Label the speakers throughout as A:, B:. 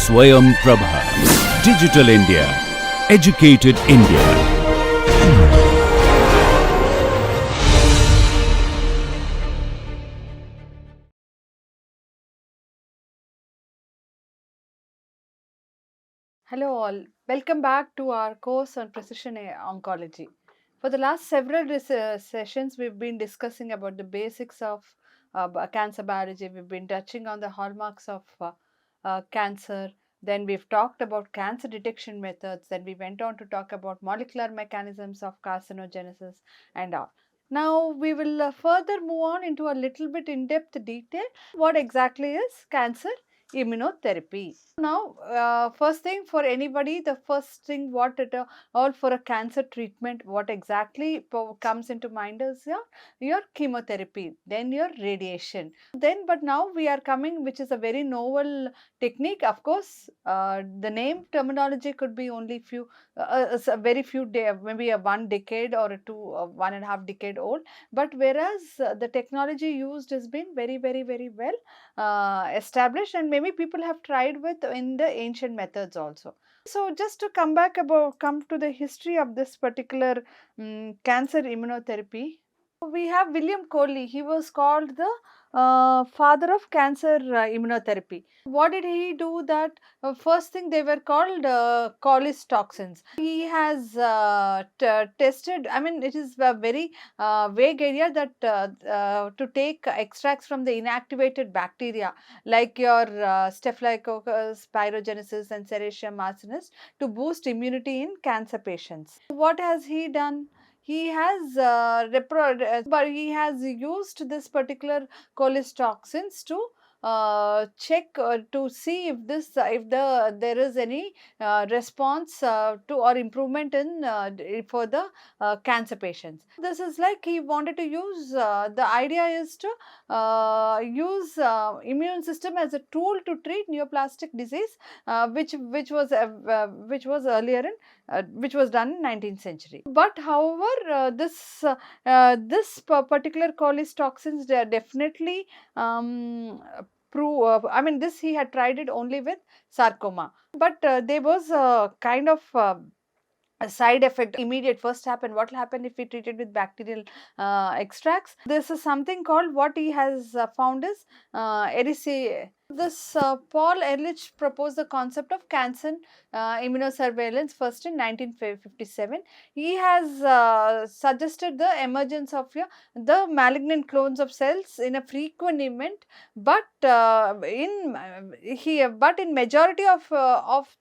A: Swayam Prabha. Digital India. Educated India.
B: Hello all, welcome back to our course on precision oncology. For the last several sessions, we've been discussing about the basics of cancer biology. We've been touching on the hallmarks of cancer. Then we've talked about cancer detection methods. Then we went on to talk about molecular mechanisms of carcinogenesis and all. Now we will further move on into a little bit in-depth detail. What exactly is cancer immunotherapy? Now, first thing for anybody, the first thing what it all for a cancer treatment, what exactly comes into mind is your chemotherapy, then your radiation. Then, but now we are coming, which is a very novel technique. Of course, the name terminology could be only few, very few maybe a 1 decade or a 1.5 decade old. But whereas the technology used has been very well established, and maybe people have tried with in the ancient methods also. So just to come to the history of this particular cancer immunotherapy, we have William Coley. He was called the father of cancer immunotherapy. What did he do? That first thing, they were called Coley's toxins. He has tested. I mean, it is a very vague area that to take extracts from the inactivated bacteria like your Staphylococcus pyrogenesis and Serratia marcinis to boost immunity in cancer patients. What has he done? He has but he has used this particular cholestoxins to check to see if there is any response to or improvement in for the cancer patients. This is like he wanted to use the idea is to use immune system as a tool to treat neoplastic disease, which was earlier in which was done in 19th century. But however, this particular cholestoxins, they are definitely I mean, this he had tried it only with sarcoma, but there was a kind of a side effect immediate first happen. What will happen if we treat it with bacterial extracts? This is something called, what he has found is this Paul Ehrlich proposed the concept of cancer immunosurveillance first in 1957. He has suggested the emergence of the malignant clones of cells in a frequent event, but in majority of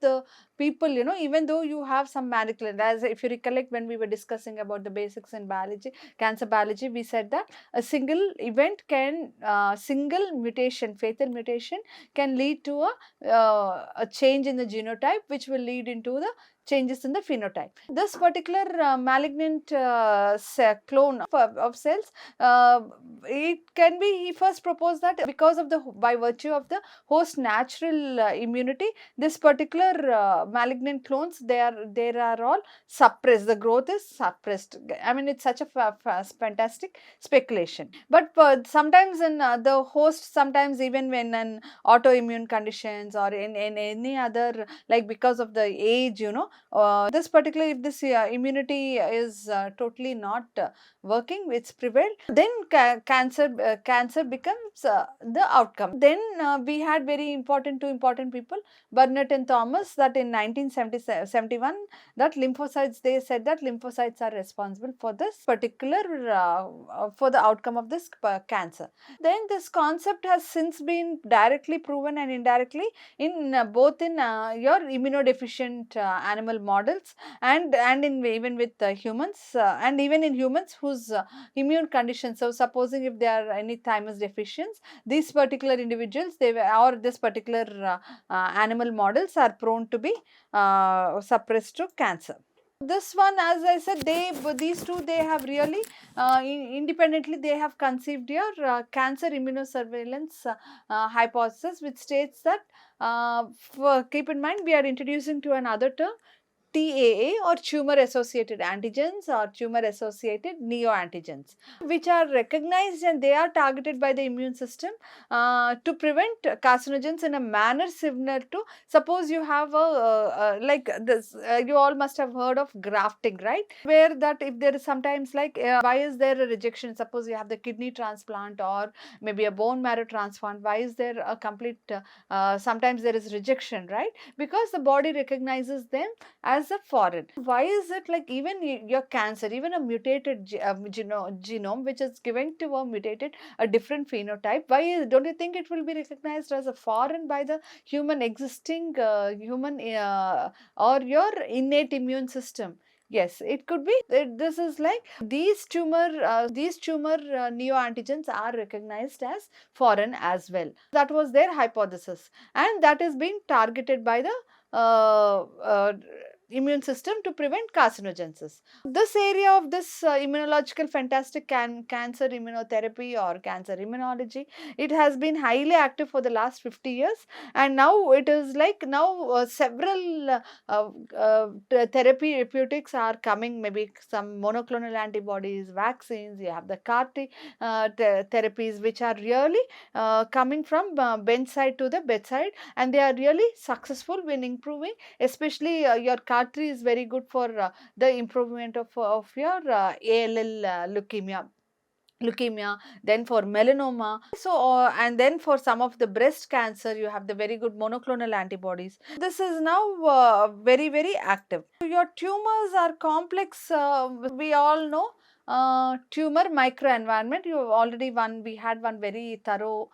B: the people, even though you have some malignant, as if you recollect when we were discussing about the basics in biology, cancer biology, we said that a single event can single mutation, fatal mutation, can lead to a change in the genotype, which will lead into the changes in the phenotype. This particular malignant clone of cells, it can be, he first proposed that because of by virtue of the host natural immunity, this particular malignant clones, they are all suppressed, the growth is suppressed. I mean, it's such a fantastic speculation. But sometimes in the host, sometimes even when in autoimmune conditions or in any other, like because of the age, this particular, if this immunity is totally not working, it's prevailed, then cancer becomes the outcome. Then we had two important people, Burnett and Thomas, that in 1971, that lymphocytes, they said that lymphocytes are responsible for this particular for the outcome of this cancer. Then this concept has since been directly proven and indirectly in both in your immunodeficient animal models and even with humans, and even in humans whose immune conditions. So supposing if there are any thymus deficiency, these particular individuals, or this particular animal models are prone to be suppressed to cancer. This one, as I said, these two, they have really independently, they have conceived your cancer immunosurveillance hypothesis, which states that keep in mind, we are introducing to another term, TAA or tumor associated antigens or tumor associated neoantigens, which are recognized and they are targeted by the immune system to prevent carcinogens in a manner similar to, suppose you have like this, you all must have heard of grafting, right? Where that if there is sometimes like, why is there a rejection? Suppose you have the kidney transplant or maybe a bone marrow transplant, why is there a complete, sometimes there is rejection, right? Because the body recognizes them as a foreign. Why is it like even your cancer, even a mutated genome which is given to a mutated, a different phenotype, why don't you think it will be recognized as a foreign by the human existing human or your innate immune system? Yes, it could be. This is like these tumor neoantigens are recognized as foreign as well. That was their hypothesis, and that is being targeted by the uh, uh, immune system to prevent carcinogenesis. This area of this immunological fantastic cancer immunotherapy or cancer immunology, it has been highly active for the last 50 years, and now it is like now several therapeutics are coming, maybe some monoclonal antibodies, vaccines, you have the CAR T therapies which are really coming from bedside to the bedside, and they are really successful in improving, especially your CAR T is very good for the improvement of your ALL leukemia, then for melanoma. So and then for some of the breast cancer you have the very good monoclonal antibodies. This is now very active. Your tumors are complex, we all know. Tumor microenvironment, you already we had one very thorough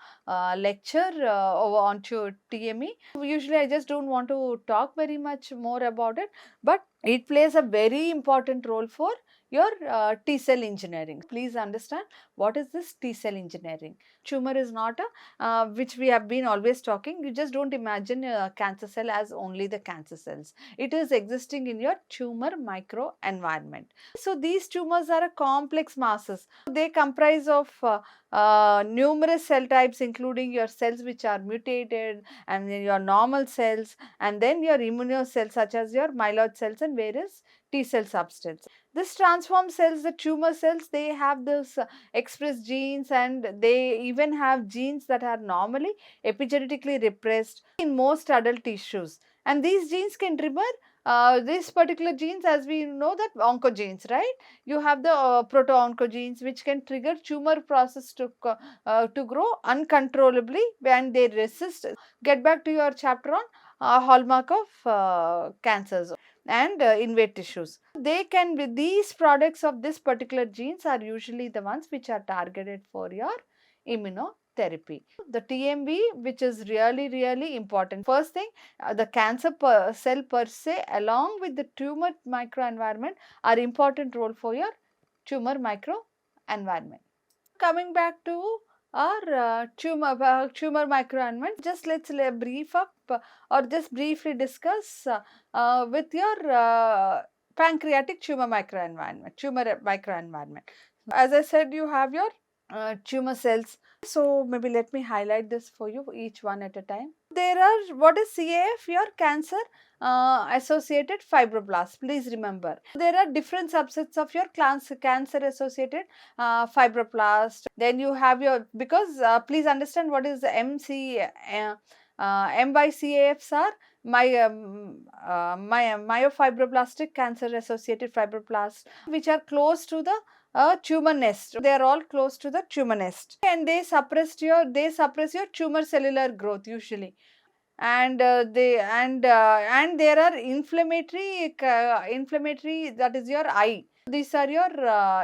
B: lecture over onto TME. Usually I just don't want to talk very much more about it, but it plays a very important role for your T cell engineering. Please understand what is this T cell engineering. Tumor is not a which we have been always talking. You just don't imagine a cancer cell as only the cancer cells. It is existing in your tumor microenvironment. So these tumors are a complex masses. They comprise of numerous cell types, including your cells which are mutated and then your normal cells, and then your immuno cells such as your myeloid cells and various T cell substance. This transformed cells, the tumor cells, they have this express genes, and they even have genes that are normally epigenetically repressed in most adult tissues. And these genes can trigger these particular genes, as we know that oncogenes, right? You have the proto-oncogenes which can trigger tumor process to grow uncontrollably when they resist. Get back to your chapter on hallmark of cancers and invade tissues. They can be, these products of this particular genes are usually the ones which are targeted for your immunotherapy. The TMB, which is really important. First thing, the cancer cell per se along with the tumor microenvironment are important role for your tumor microenvironment. Coming back to our tumor microenvironment, just let's brief up or just briefly discuss with your pancreatic tumor microenvironment. As I said, you have your tumor cells. So maybe let me highlight this for you, each one at a time. There are, what is CAF? Your cancer associated fibroblasts. Please remember, there are different subsets of your cancer associated fibroblast. Then you have your, because please understand what is the MYCAFs are myofibroblastic cancer associated fibroblasts, which are close to the tumor nest. They are all close to the tumor nest, and they suppress your tumor cellular growth usually. And there are inflammatory that is your eye. These are your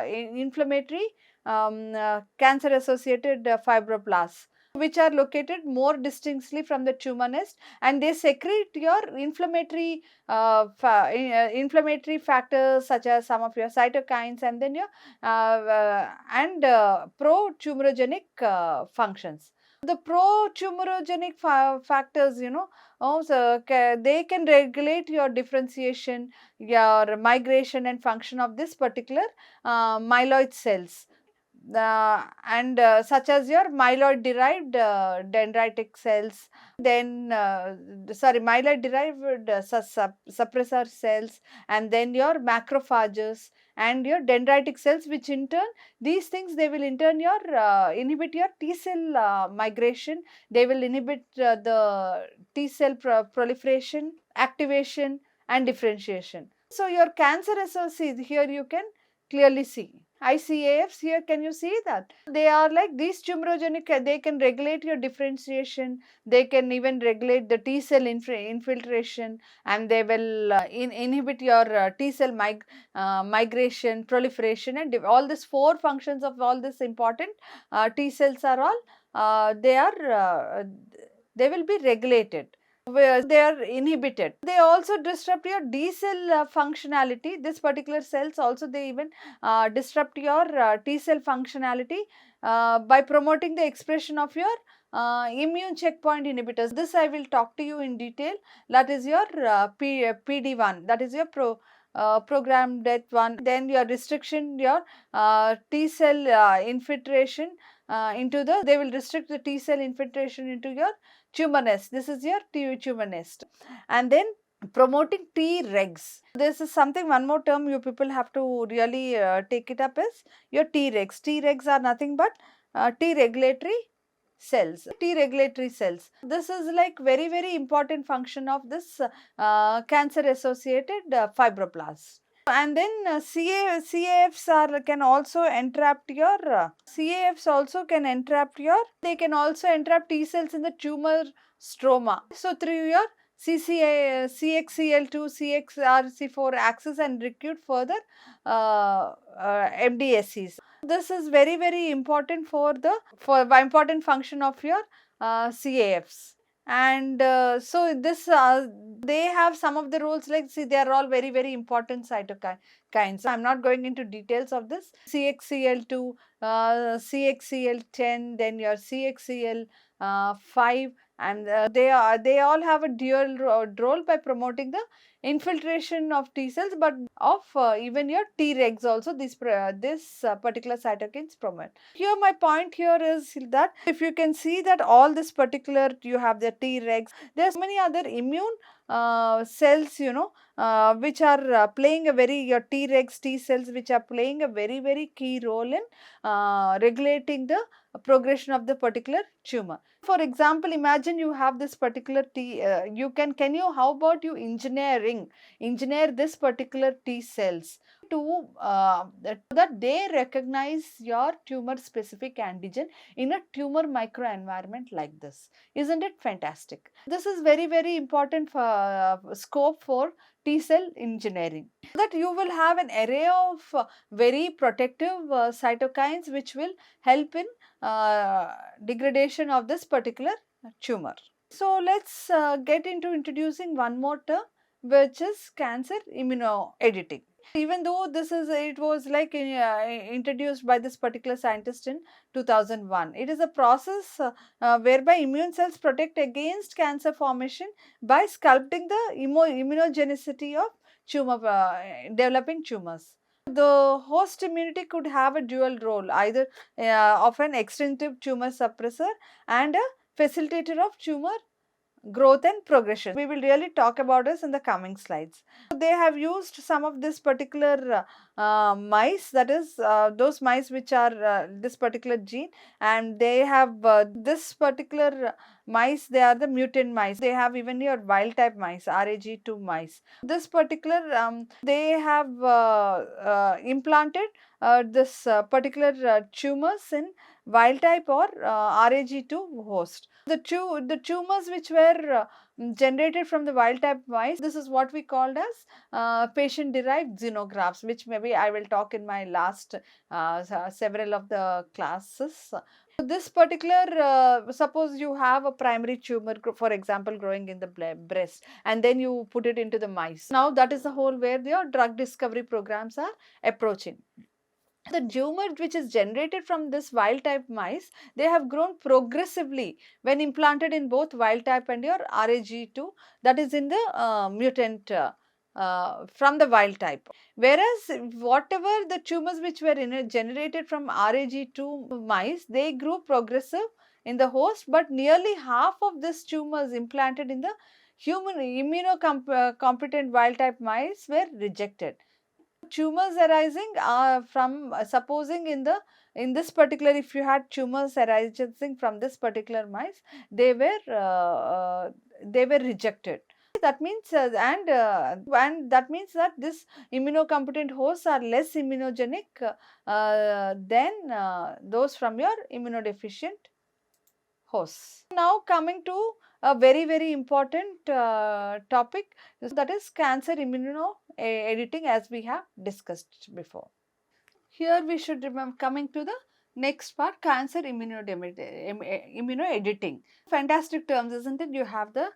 B: inflammatory cancer associated fibroblasts, which are located more distinctly from the tumor nest, and they secrete your inflammatory inflammatory factors such as some of your cytokines, and then your pro-tumorigenic functions. The pro-tumorigenic factors, also they can regulate your differentiation, your migration and function of this particular myeloid cells. and such as your myeloid derived dendritic cells, then myeloid derived suppressor cells, and then your macrophages and your dendritic cells, which in turn, these things, they will in turn your inhibit your T cell migration. They will inhibit the T cell proliferation, activation and differentiation. So your cancer associates here you can clearly see. ICAFs here, can you see that? They are like these tumorigenic, they can regulate your differentiation, they can even regulate the T cell infiltration, and they will inhibit your T cell migration, proliferation, and all these four functions of all this important T cells are all, they will be regulated, where they are inhibited. They also disrupt your D cell functionality. This particular cells also, they even disrupt your T cell functionality by promoting the expression of your immune checkpoint inhibitors. This I will talk to you in detail. That is your PD1, that is your program death one. Then your restriction, your T cell infiltration into the, they will restrict the T cell infiltration into your tumor nest. This is your tumor nest. And then promoting Tregs. This is something, one more term you people have to really take it up, is your Tregs. Tregs are nothing but T regulatory cells. T regulatory cells. This is like very, very important function of this cancer associated fibroblasts. And then CAFs are, can also entrap your CAFs also can entrap your, they can also entrap T cells in the tumor stroma. So through your CXCL2, CXRC4 axis, and recruit further MDSCs. This is very, very important for the important function of your CAFs. And so this they have some of the roles, like, see, they are all very, very important cytokines. So I'm not going into details of this. CXCL2, CXCL10, then your CXCL5, and they all have a dual role by promoting the infiltration of T cells, but of even your Tregs also, this particular cytokines promote. Here my point here is that if you can see that all this particular, you have the Tregs, there's many other immune cells, you know, which are playing a very, your Tregs, T cells, which are playing a very, very key role in regulating the progression of the particular tumor. For example, imagine you have this particular how about you engineer this particular T cells to that they recognize your tumor specific antigen in a tumor microenvironment like this. Isn't it fantastic? This is very, very important for scope for T cell engineering, that you will have an array of very protective cytokines which will help in degradation of this particular tumor. So let's get into introducing one more term, which is cancer immunoediting. Even though this is, it was like introduced by this particular scientist in 2001, it is a process whereby immune cells protect against cancer formation by sculpting the immunogenicity of tumor developing tumors. The host immunity could have a dual role, either of an extrinsic tumor suppressor and a facilitator of tumor growth and progression. We will really talk about this in the coming slides. They have used some of this particular mice, that is those mice which are this particular gene, and they have this particular mice, they are the mutant mice. They have even your wild type mice, RAG2 mice. This particular they have implanted this particular tumors in wild type or RAG2 host. The tumors which were generated from the wild type mice, this is what we called as patient derived xenografts, which maybe I will talk in my last several of the classes. This particular, suppose you have a primary tumor, for example, growing in the breast, and then you put it into the mice. Now that is the whole where your drug discovery programs are approaching. The tumor which is generated from this wild type mice, they have grown progressively when implanted in both wild type and your RAG2, that is in the mutant from the wild type. Whereas whatever the tumors which were generated from RAG2 mice, they grew progressive in the host, but nearly half of these tumors implanted in the human immunocompetent wild type mice were rejected. Tumors arising from supposing in this particular, if you had tumors arising from this particular mice, they were rejected. That means and that means that this immunocompetent hosts are less immunogenic than those from your immunodeficient hosts. Now coming to a very important topic, that is cancer immunoediting, as we have discussed before. Here we should remember, coming to the next part, cancer immunoediting. Fantastic terms, isn't it? You have the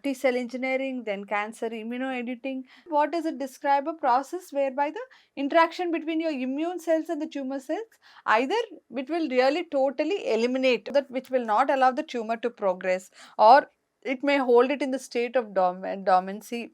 B: T cell engineering, then cancer immunoediting. What does it describe? A process whereby the interaction between your immune cells and the tumor cells, either it will really totally eliminate that, which will not allow the tumor to progress, or it may hold it in the state of dormancy,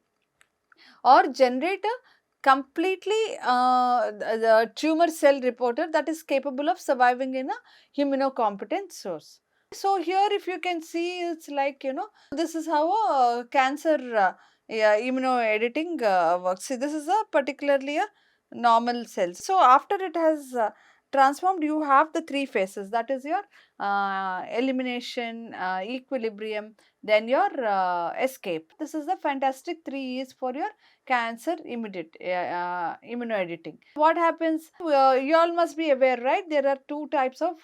B: or generate a completely the tumor cell reporter that is capable of surviving in a immunocompetent source. So here if you can see, it's like, this is how a cancer immunoediting works. See, this is a particularly a normal cell. So after it has transformed, you have the three phases, that is your elimination, equilibrium, then your escape. This is the fantastic 3 E's for your cancer immunoediting. What happens? You all must be aware, right? There are two types of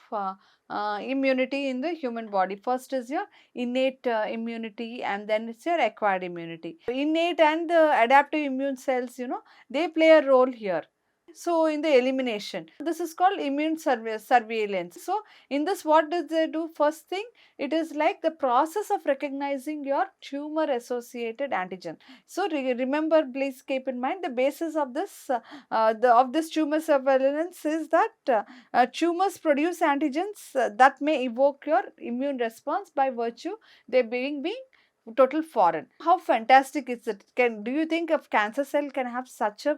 B: immunity in the human body. First is your innate immunity, and then it's your acquired immunity. Innate and the adaptive immune cells, they play a role here. So in the elimination, this is called immune surveillance. So in this, what does they do? First thing, it is like the process of recognizing your tumor associated antigen. So remember, please keep in mind, the basis of this of this tumor surveillance is that tumors produce antigens that may evoke your immune response by virtue they being total foreign. How fantastic is it? Do you think a cancer cell can have such a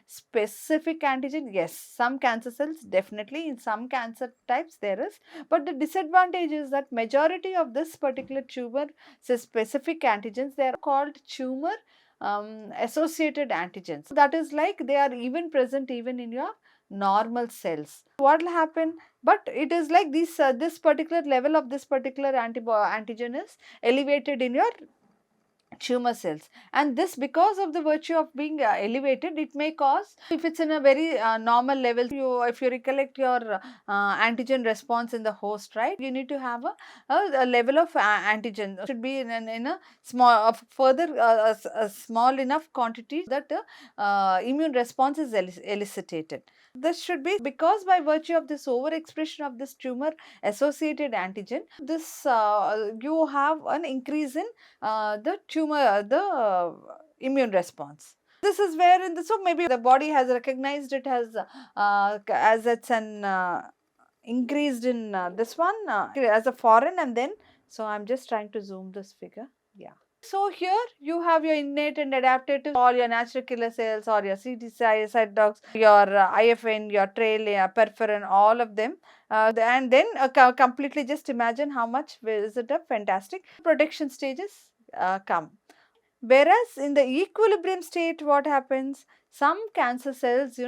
B: specific antigen? Yes, some cancer cells definitely, in some cancer types there is, but the disadvantage is that majority of this particular tumor specific antigens, they are called tumor associated antigens. That is like they are even present even in your normal cells. What will happen? But it is like this particular level of this particular antigen is elevated in your tumor cells, and this, because of the virtue of being elevated, it may cause, if it's in a very normal level, if you recollect your antigen response in the host, right, you need to have a level of antigen should be in a small further a small enough quantity that the immune response is elicited. This should be because by virtue of this overexpression of this tumor associated antigen, this you have an increase in the tumor, the immune response. This is where so maybe the body has recognized it as it's an increased in this one as a foreign, and then, so I'm just trying to zoom this figure. Yeah. So here you have your innate and adaptive, all your natural killer cells, or your CD dogs, your IFN, your trail, perforin, all of them. And then completely just imagine how much is it a fantastic protection stages come. Whereas in the equilibrium state, what happens? Some cancer cells,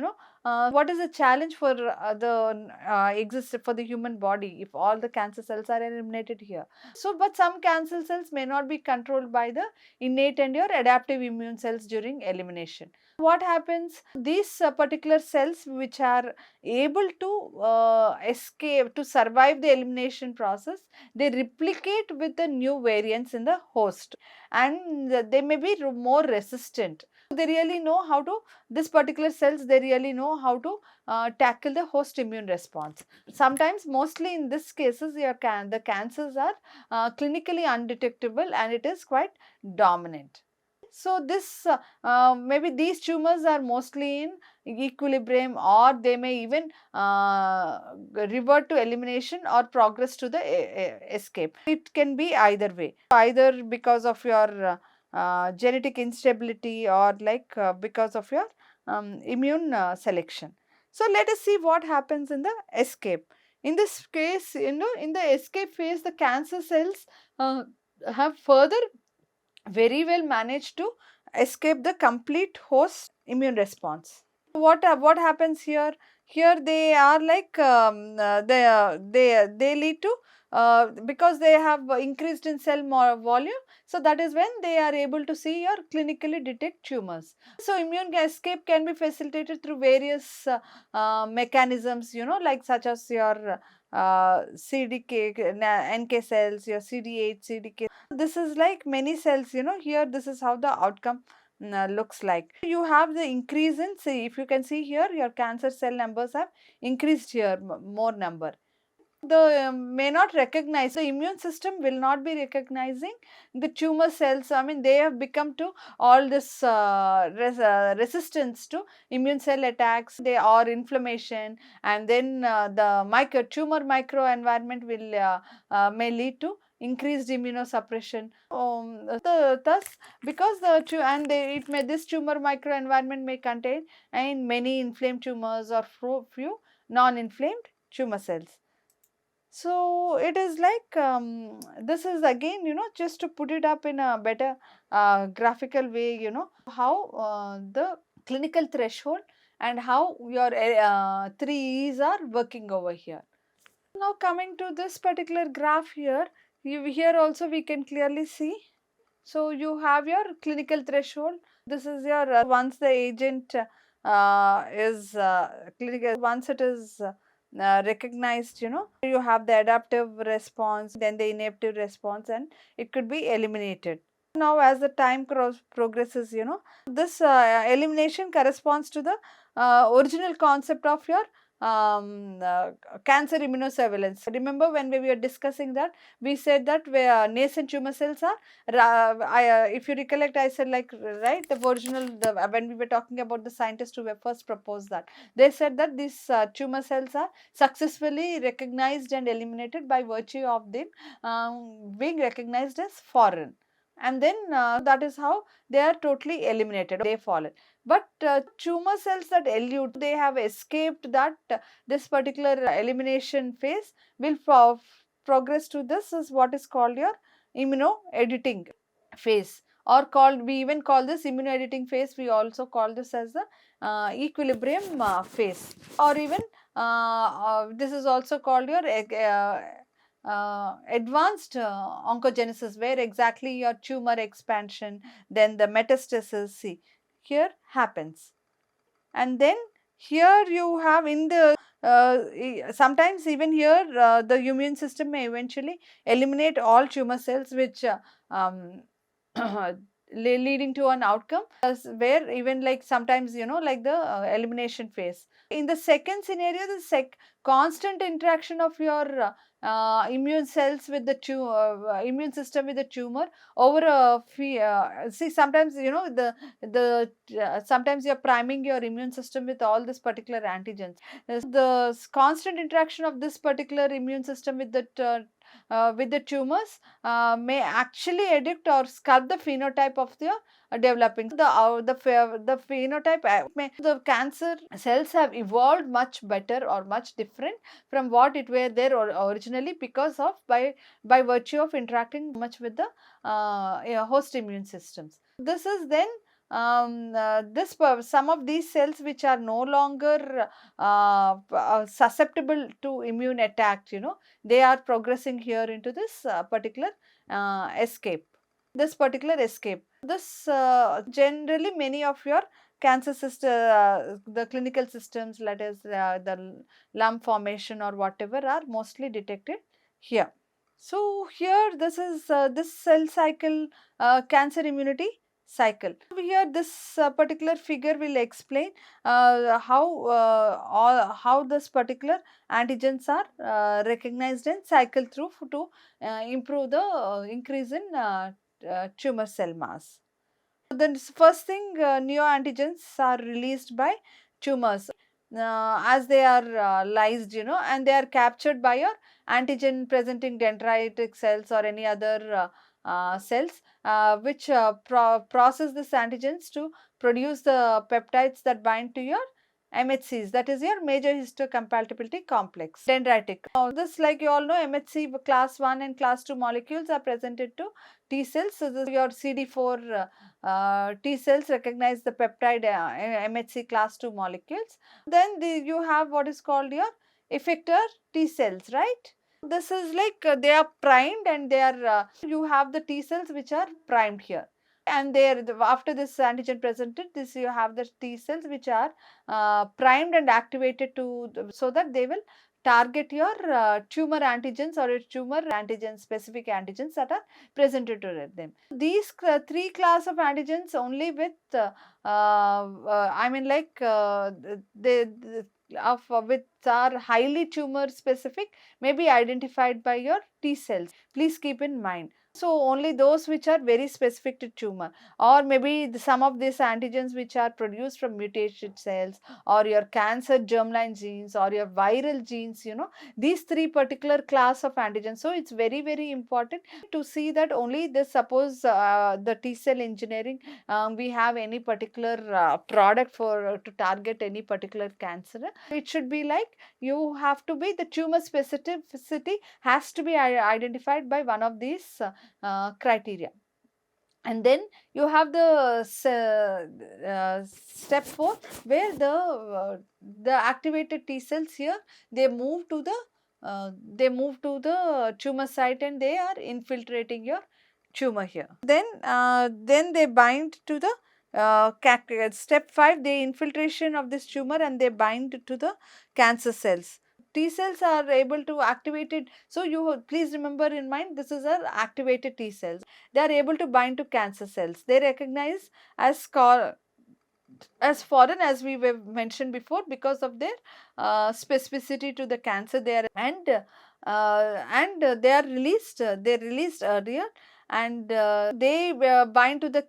B: what is the challenge for the exist for the human body if all the cancer cells are eliminated here? So, but some cancer cells may not be controlled by the innate and your adaptive immune cells during elimination. What happens? These particular cells which are able to escape, to survive the elimination process, they replicate with the new variants in the host, and they may be more resistant. They really know how to, this particular cells, they really know how to tackle the host immune response. Sometimes, mostly in this cases, the cancers are clinically undetectable, and it is quite dominant. So this maybe these tumors are mostly in equilibrium, or they may even revert to elimination or progress to the escape. It can be either way, either because of your genetic instability, or like because of your immune selection. So let us see what happens in the escape. In this case, in the escape phase, the cancer cells uh, have further very well managed to escape the complete host immune response. What happens here? Here they are like they lead to because they have increased in cell volume, so that is when they are able to see or clinically detect tumors. So immune escape can be facilitated through various mechanisms, like such as your CDK, NK cells, your CD8, CDK. This is like many cells, here this is how the outcome looks like. You have the increase in, see, if you can see here, your cancer cell numbers have increased here, more number. The may not recognize, the immune system will not be recognizing the tumor cells. I mean, they have become to all this resistance to immune cell attacks, they are inflammation, and then the tumor microenvironment will may lead to increased immunosuppression. Thus, because it may, this tumor microenvironment may contain and many inflamed tumors or few non-inflamed tumor cells. So it is like this is again, just to put it up in a better graphical way, how the clinical threshold and how your three E's are working over here. Now coming to this particular graph here, here also we can clearly see. So you have your clinical threshold. This is your once the agent is clinical, once it is recognized, you have the adaptive response, then the inhibitive response, and it could be eliminated. Now as the time progresses, this elimination corresponds to the original concept of your cancer immunosurveillance. Remember when we were discussing that, we said that where nascent tumor cells are, if you recollect, I said like, right, the original, when we were talking about the scientists who were first proposed that, they said that these tumor cells are successfully recognized and eliminated by virtue of them being recognized as foreign. And then that is how they are totally eliminated, they fallen. But tumor cells that elude, they have escaped that this particular elimination phase, will progress to this is what is called your immunoediting phase, or called, we even call this immunoediting phase, we also call this as the equilibrium phase, or even this is also called your advanced oncogenesis, where exactly your tumor expansion, then the metastasis, see, here happens. And then here you have in the sometimes even here the immune system may eventually eliminate all tumor cells, which um, leading to an outcome where even like sometimes, like the elimination phase. In the second scenario, the constant interaction of your immune cells with the immune system with the tumor over a see, sometimes, the sometimes you're priming your immune system with all this particular antigens. The constant interaction of this particular immune system with the tumors may actually addict or sculpt the phenotype of the developing the phenotype the cancer cells have evolved much better or much different from what it were there originally, because of by virtue of interacting much with the host immune systems. This is then some of these cells which are no longer susceptible to immune attack, they are progressing here into this particular escape. This particular escape. This generally many of your cancer system, the clinical systems, that is the lump formation or whatever, are mostly detected here. So here this is this cell cycle, cancer immunity cycle. Here this particular figure will explain how this particular antigens are recognized and cycle through to improve the increase in tumor cell mass. The first thing, neoantigens are released by tumors. as they are lysed, and they are captured by your antigen presenting dendritic cells or any other cells, which process these antigens to produce the peptides that bind to your MHCs, that is your major histocompatibility complex, dendritic. Now, this, like you all know, MHC class 1 and class 2 molecules are presented to T cells. So, this your CD4 T cells recognize the peptide MHC class 2 molecules. Then you have what is called your effector T cells, right? This is like they are primed, and they are you have the T cells which are primed here. And there, after this antigen presented, this you have the T cells which are primed and activated so that they will target your tumor antigens or your tumor antigen specific antigens that are presented to them. These three class of antigens only with I mean like which are highly tumor specific may be identified by your T cells. Please keep in mind. So, only those which are very specific to tumor, or maybe some of these antigens which are produced from mutated cells, or your cancer germline genes, or your viral genes, these three particular class of antigens. So, it's very, very important to see that only this, suppose the T cell engineering, we have any particular product for to target any particular cancer. It should be like you have to be the tumor specificity has to be identified by one of these criteria. And then you have the step 4, where the activated T cells here, they move to the tumor site, and they are infiltrating your tumor here. Then they bind to the step 5, the infiltration of this tumor, and they bind to the cancer cells. T cells are able to activate it. So, you please remember in mind, this is a activated T cells. They are able to bind to cancer cells. They recognize as foreign, as we were mentioned before, because of their specificity to the cancer they are, and they are released. They released earlier, and they bind to the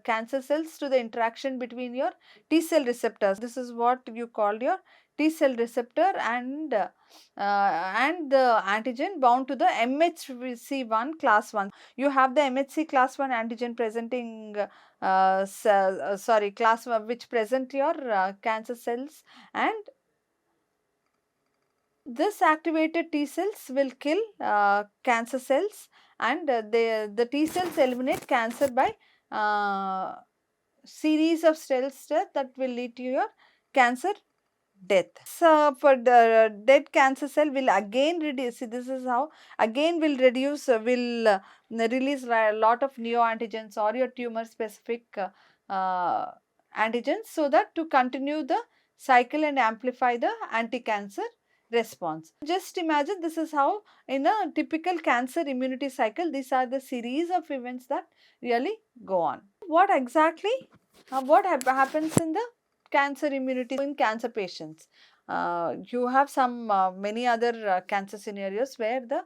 B: cancer cells to the interaction between your T cell receptors. This is what you call your T cell receptor, and the antigen bound to the MHC1 class 1. You have the MHC class 1 antigen presenting class 1, which present your cancer cells, and this activated T cells will kill cancer cells, and the T cells eliminate cancer by series of cells death that will lead to your cancer death. So, for the dead cancer cell will again reduce, see, this is how again will reduce, release a lot of neoantigens or your tumor specific antigens, so that to continue the cycle and amplify the anti-cancer response. Just imagine, this is how in a typical cancer immunity cycle, these are the series of events that really go on. What exactly, what happens in the cancer immunity in cancer patients? You have some many other cancer scenarios where the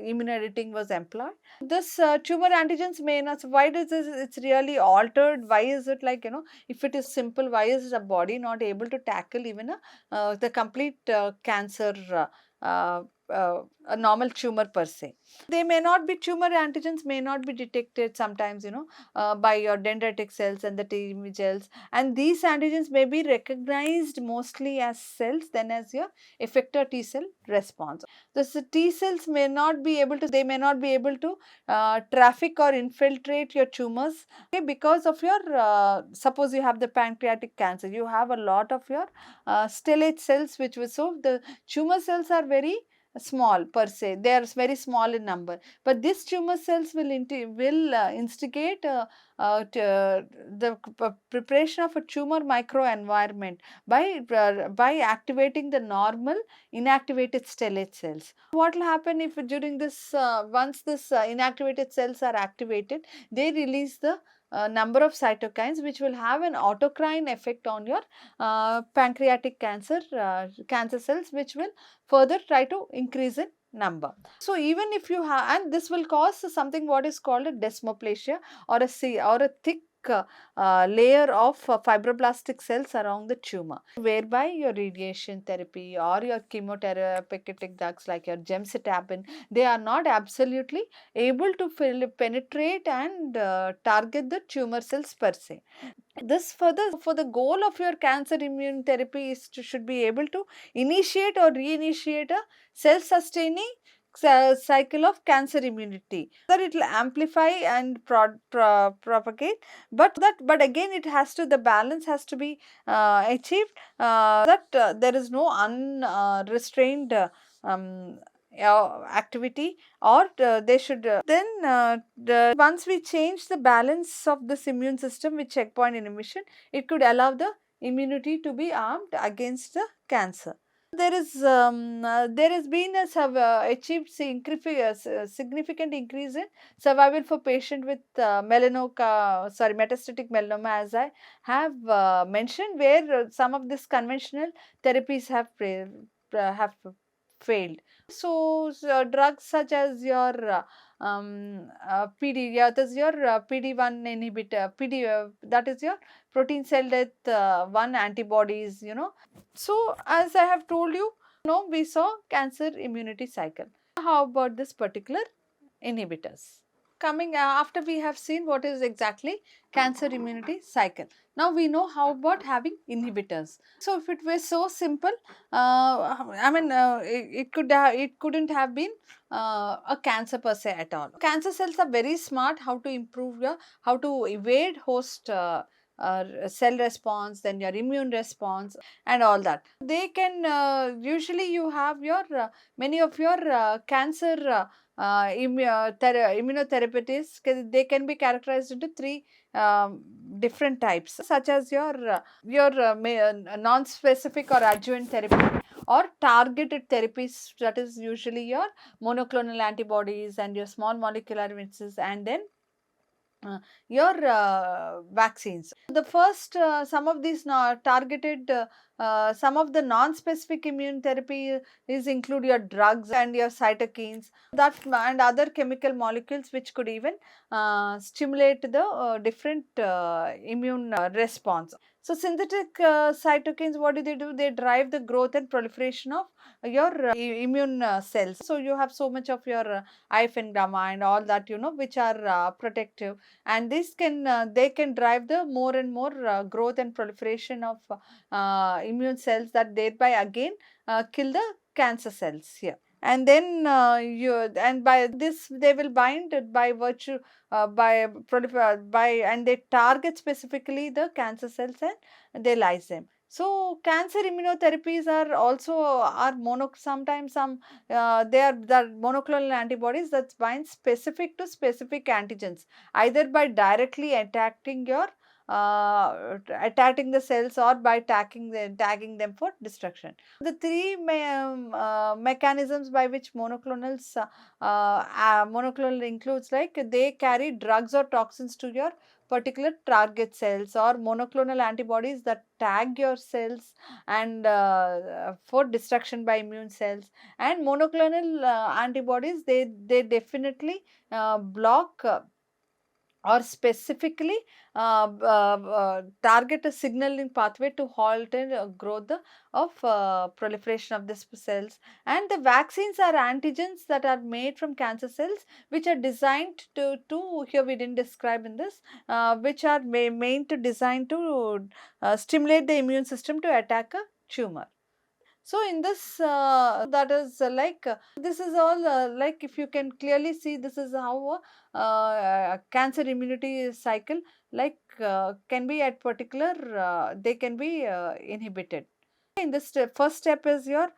B: immune editing was employed. This tumor antigens may not, why does this, it's really altered? Why is it like, if it is simple, why is the body not able to tackle even the complete cancer a normal tumor per se? They may not be, tumor antigens may not be detected sometimes, by your dendritic cells and the T cells, and these antigens may be recognized mostly as cells than as your effector T cell response. The T cells may not be able to, they may not be able to traffic or infiltrate your tumors, okay, because of your, suppose you have the pancreatic cancer, you have a lot of your stellate cells, which was, so the tumor cells are very small per se, they are very small in number, but these tumor cells will instigate the preparation of a tumor microenvironment by activating the normal inactivated stellate cells. What will happen if during this once this inactivated cells are activated, they release the number of cytokines, which will have an autocrine effect on your pancreatic cancer cells, which will further try to increase in number. So, even if you have, and this will cause something what is called a desmoplasia, or a thick layer of fibroblastic cells around the tumor, whereby your radiation therapy or your chemotherapeutic drugs like your gemcitabine, they are not absolutely able to penetrate and target the tumor cells per se. This for the goal of your cancer immune therapy is should be able to initiate or reinitiate a self-sustaining cycle of cancer immunity, that it will amplify and propagate, but again it has to, the balance has to be achieved, that there is no unrestrained activity, or they should then once we change the balance of this immune system with checkpoint inhibition, it could allow the immunity to be armed against the cancer. There has been a achieved significant increase in survival for patient with metastatic melanoma, as I have mentioned, where some of these conventional therapies have failed. So drugs such as your that is your PD-1 inhibitor, that is your protein cell death 1 antibodies, So as I have told you, we saw cancer immunity cycle. How about this particular inhibitors? Coming after we have seen what is exactly cancer immunity cycle, now we know how about having inhibitors. So if it were so simple, it couldn't have been a cancer per se at all. Cancer cells are very smart how to improve your, how to evade host cell response, then your immune response and all that. They can usually you have your many of your cancer immunotherapies, they can be categorized into three different types, such as your non-specific or adjuvant therapy, or targeted therapies, that is usually your monoclonal antibodies and your small molecular medicines, and then your vaccines. The first, some of these targeted, some of the non-specific immune therapy is include your drugs and your cytokines, that and other chemical molecules which could even stimulate the different immune response. So synthetic cytokines, what do? They drive the growth and proliferation of your immune cells. So you have so much of your IFN gamma and all that, which are protective, and this can they can drive the more and more growth and proliferation of immune cells, that thereby again kill the cancer cells here. And then by this they will bind by virtue by and they target specifically the cancer cells and they lyse them. So cancer immunotherapies are also sometimes some they are the monoclonal antibodies that bind specific to specific antigens, either by directly attacking the cells, or by tagging them for destruction. The three mechanisms by which monoclonal includes, like they carry drugs or toxins to your particular target cells, or monoclonal antibodies that tag your cells and for destruction by immune cells, and monoclonal antibodies, they definitely block or specifically target a signaling pathway to halt and growth of proliferation of the cells. And the vaccines are antigens that are made from cancer cells, which are designed to here we didn't describe in this, which are made to design to stimulate the immune system to attack a tumor. So in this that is this is all like, if you can clearly see, this is how cancer immunity cycle can be at particular they can be inhibited. In this first step is your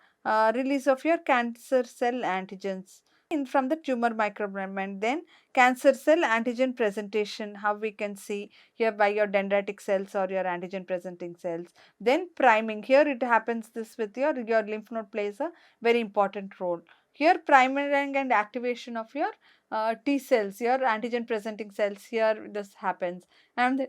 B: release of your cancer cell antigens from the tumor microenvironment, then cancer cell antigen presentation, how we can see here by your dendritic cells or your antigen presenting cells. Then priming, here it happens this with your lymph node plays a very important role. Here priming and activation of your T cells, your antigen presenting cells, here this happens, and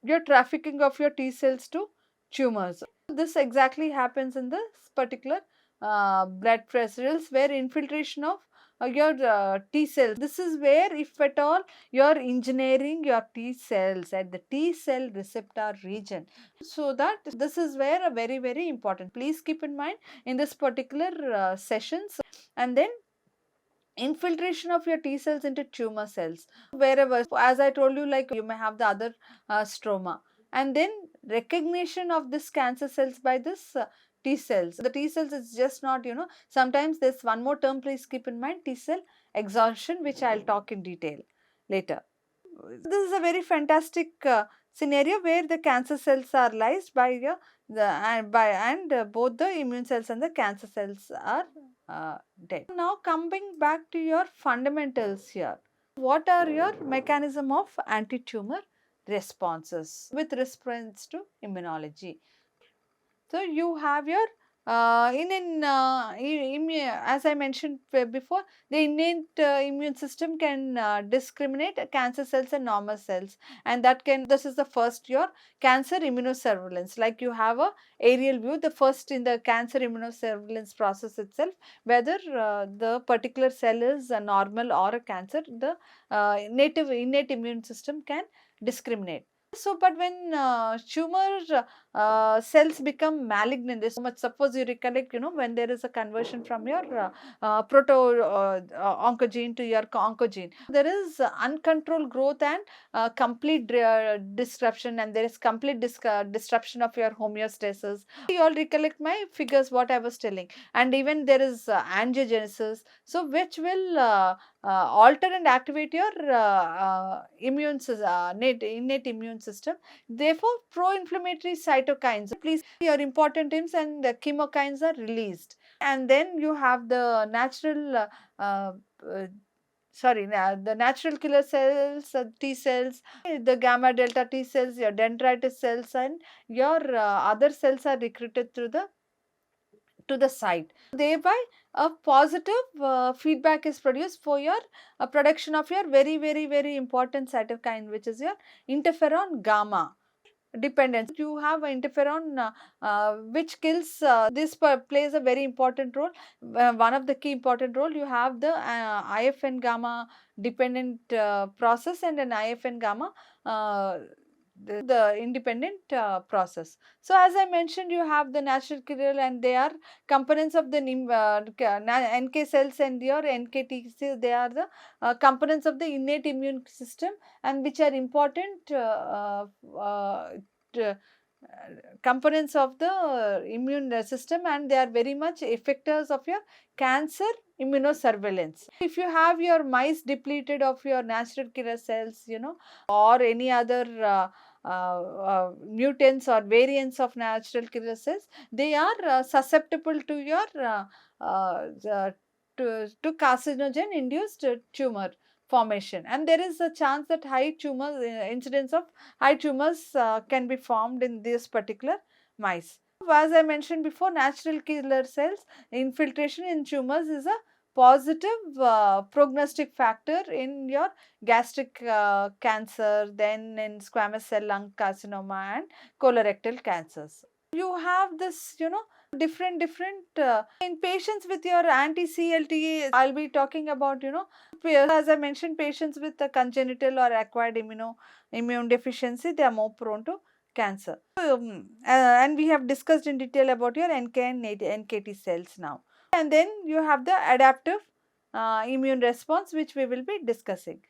B: your trafficking of your T cells to tumors. This exactly happens in this particular blood vessels, where infiltration of your T cells. This is where, if at all, you're engineering your T cells at the T cell receptor region. So that this is where a very, very important. Please keep in mind in this particular sessions. And then infiltration of your T cells into tumor cells wherever, as I told you, like you may have the other stroma, and then recognition of this cancer cells by this T cells. The T cells is just not, sometimes there's one more term, please keep in mind, T cell exhaustion, which I'll talk in detail later. This is a very fantastic scenario where the cancer cells are lysed by both the immune cells and the cancer cells are dead. Now coming back to your fundamentals here. What are your mechanism of anti-tumor responses with reference to immunology? So you have your as I mentioned before, the innate immune system can discriminate cancer cells and normal cells, and this is the first, your cancer immunosurveillance. Like you have a aerial view, the first in the cancer immunosurveillance process itself, whether the particular cell is a normal or a cancer, the innate immune system can discriminate. So, but when tumor cells become malignant, there's so much. Suppose you recollect, when there is a conversion from your proto oncogene to your oncogene, there is uncontrolled growth and complete disruption, and there is complete disruption of your homeostasis. You all recollect my figures, what I was telling, and even there is angiogenesis, so which will alter and activate your innate immune system. Therefore, pro-inflammatory cytokines, please, your important terms, and the chemokines are released. And then you have the natural uh, uh, the natural killer cells, T cells, the gamma delta T cells, your dendritic cells, and your other cells are recruited through the site. Thereby, a positive feedback is produced for your production of your very, very, very important cytokine, which is your interferon gamma dependence. You have interferon which kills, this plays a very important role. One of the key important role, you have the IFN gamma dependent process and an IFN gamma the independent process. So as I mentioned, you have the natural killer, and they are components of the NK cells and your NKT cells. They are the components of the innate immune system, and which are important uh, components of the immune system, and they are very much effectors of your cancer immunosurveillance. If you have your mice depleted of your natural killer cells, or any other mutants or variants of natural killer cells, they are susceptible to your to carcinogen induced tumor formation, and there is a chance that high tumor incidence of high tumors can be formed in this particular mice. As I mentioned before, natural killer cells infiltration in tumors is a positive prognostic factor in your gastric cancer, then in squamous cell lung carcinoma and colorectal cancers. You have this, different in patients with your anti-CLT. I'll be talking about, as I mentioned, patients with a congenital or acquired immune deficiency, they are more prone to cancer. And we have discussed in detail about your NK and NKT cells now. And then you have the adaptive immune response, which we will be discussing.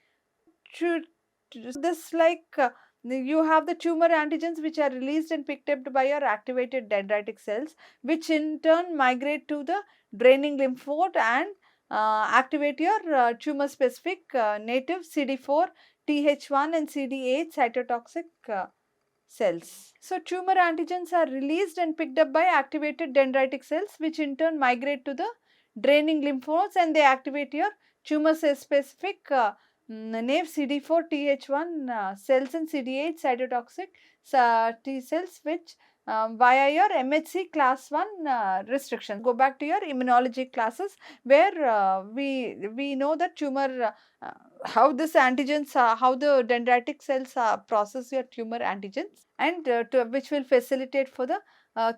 B: Should this like you have the tumor antigens, which are released and picked up by your activated dendritic cells, which in turn migrate to the draining lymph node and activate your tumor specific native CD4, TH1 and CD8 cytotoxic cells. So tumor antigens are released and picked up by activated dendritic cells, which in turn migrate to the draining lymph nodes, and they activate your tumor specific NAVE CD4 TH1 cells and CD8 cytotoxic T cells, which via your MHC class 1 restriction. Go back to your immunology classes, where we know that tumor how this antigens how the dendritic cells process your tumor antigens, and which will facilitate for the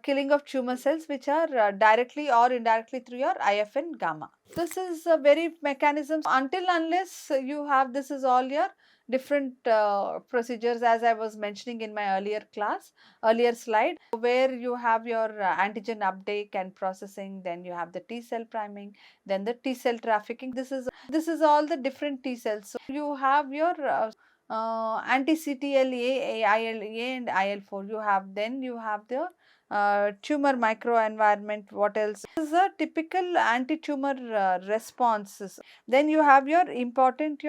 B: killing of tumor cells which are directly or indirectly through your IFN gamma. This is a very mechanism. Until unless you have, this is all your different procedures, as I was mentioning in my earlier slide, where you have your antigen uptake and processing, then you have the T cell priming, then the T cell trafficking. This is all the different T cells. So you have your anti-CTLA, ILA and IL-4 you have. Then you have the tumor microenvironment. What else? This is a typical anti-tumor responses. Then you have your important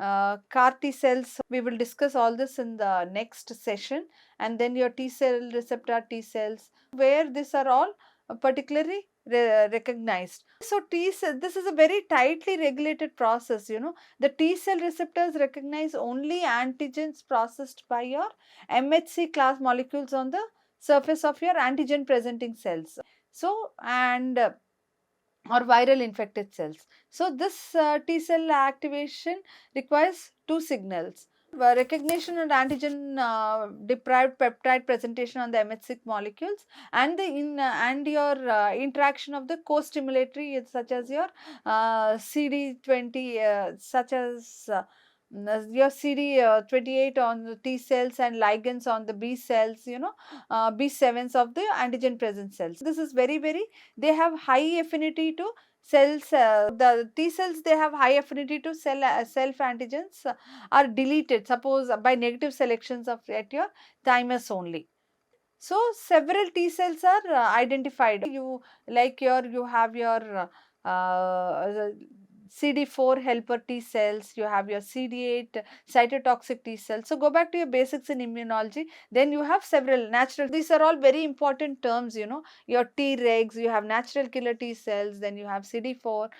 B: CAR T cells. We will discuss all this in the next session. And then your T cell receptor T cells, where these are all particularly recognized. So T cell, this is a very tightly regulated process. The T cell receptors recognize only antigens processed by your MHC class molecules on the surface of your antigen presenting cells. So, and or viral infected cells. So this T cell activation requires two signals. Recognition and antigen deprived peptide presentation on the MHC molecules, and your interaction of the co-stimulatory such as your CD20, such as your CD28 on the T cells and ligands on the B cells, B7s of the antigen present cells. This is very, they have high affinity to cells. The T cells, they have high affinity to self antigens are deleted, suppose by negative selections of at your thymus only. So several T cells are identified. You have your CD4 helper T cells, you have your CD8 cytotoxic T cells. So go back to your basics in immunology. Then you have several natural, these are all very important terms, your Tregs, you have natural killer T cells, then you have CD4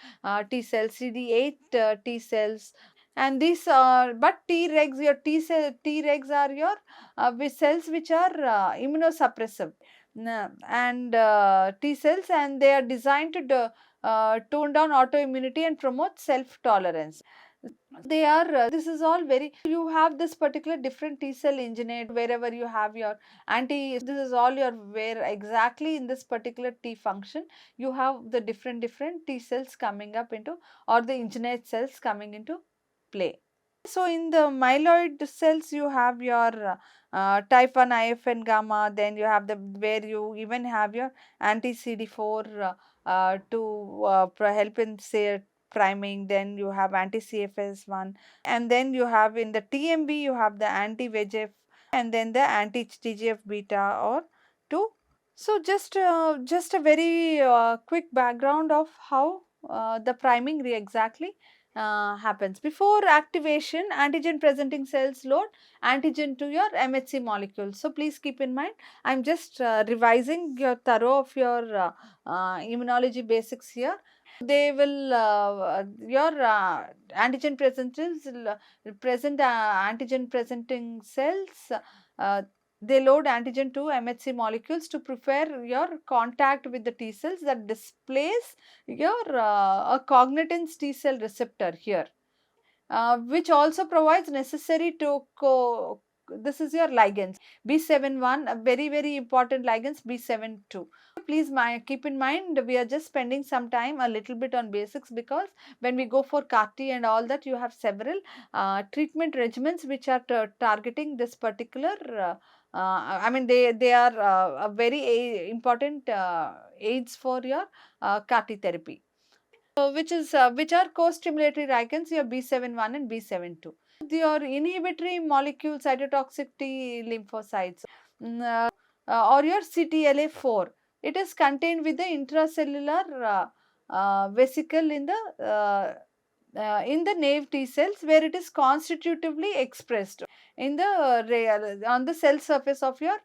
B: T cells, CD8 T cells. And these are, but Tregs, your Tregs are your cells which are immunosuppressive and T cells, and they are designed to tone down autoimmunity and promote self-tolerance. They are, this is all very, you have this particular different T cell engineered wherever you have your this is all your, where exactly in this particular T function, you have the different T cells coming up into, or the engineered cells coming into play. So in the myeloid cells, you have your type 1 IFN gamma, then you have the, where you even have your anti-CD4 to help in, say, priming, then you have anti-CFS1, and then you have in the TMB, you have the anti-VEGF, and then the anti-TGF beta or 2. So just a very quick background of how the priming exactly happens. Before activation, antigen presenting cells load antigen to your MHC molecule. So please keep in mind, I'm just revising your thorough of your immunology basics here. They will your antigen present antigen presenting cells. They load antigen to MHC molecules to prepare your contact with the T cells that displays your a cognitins T cell receptor here, which also provides necessary to this is your ligands B7-1, a very important ligands B7-2. Please keep in mind, we are just spending some time a little bit on basics, because when we go for CAR-T and all that, you have several treatment regimens which are targeting this particular I mean, they are a very important aids for your CAR-T therapy. Which are co-stimulatory ligands, your B7-1 and B7-2. Your inhibitory molecule cytotoxic T lymphocytes, or your CTLA4. It is contained with the intracellular vesicle in the naive T cells, where it is constitutively expressed in the on the cell surface of your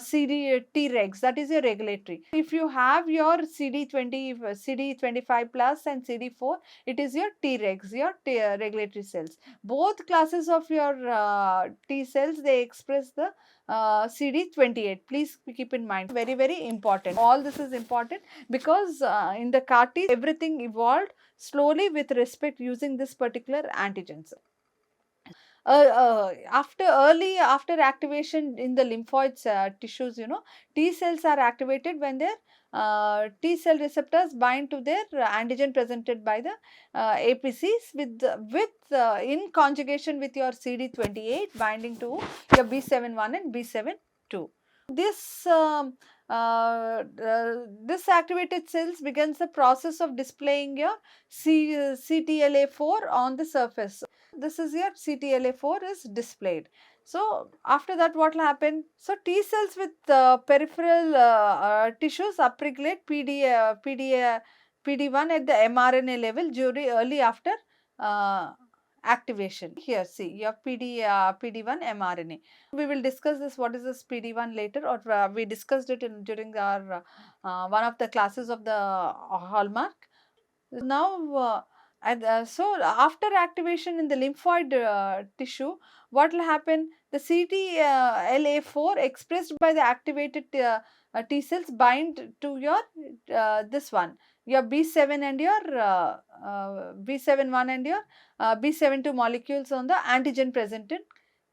B: CD Tregs, that is your regulatory. If you have your CD20, CD25 plus and CD4, it is your Tregs, your regulatory cells. Both classes of your T cells, they express the CD28. Please keep in mind, very important. All this is important because in the CAR-T, everything evolved slowly with respect using this particular antigens. after activation in the lymphoid tissues, T cells are activated when their T cell receptors bind to their antigen presented by the APCs in conjugation with your CD28 binding to your B71 and B72. This this activated cells begins the process of displaying your CTLA4 on the surface. This is your CTLA4 is displayed. So after that, what will happen? So T cells with peripheral tissues upregulate PD1 at the mRNA level during early after uh, activation. Here, see, you have PD1 mRNA. We will discuss this. What is this PD1 later, or we discussed it during our one of the classes of the hallmark. Now, so after activation in the lymphoid tissue, what will happen? The CTLA4 expressed by the activated T cells bind to your this one, your B7 and your B71 and your B72 molecules on the antigen presented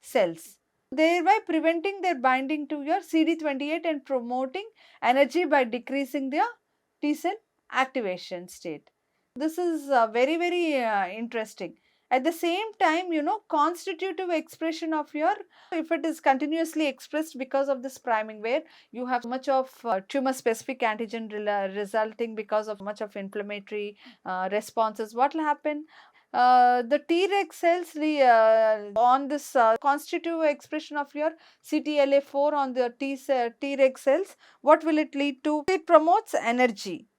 B: cells, thereby preventing their binding to your CD28 and promoting energy by decreasing their T cell activation state. This is very interesting. At the same time, constitutive expression of your, if it is continuously expressed because of this priming, where you have much of tumor specific antigen resulting because of much of inflammatory responses, what will happen? The Treg cells on this constitutive expression of your CTLA4 on the Treg cells, what will it lead to? It promotes energy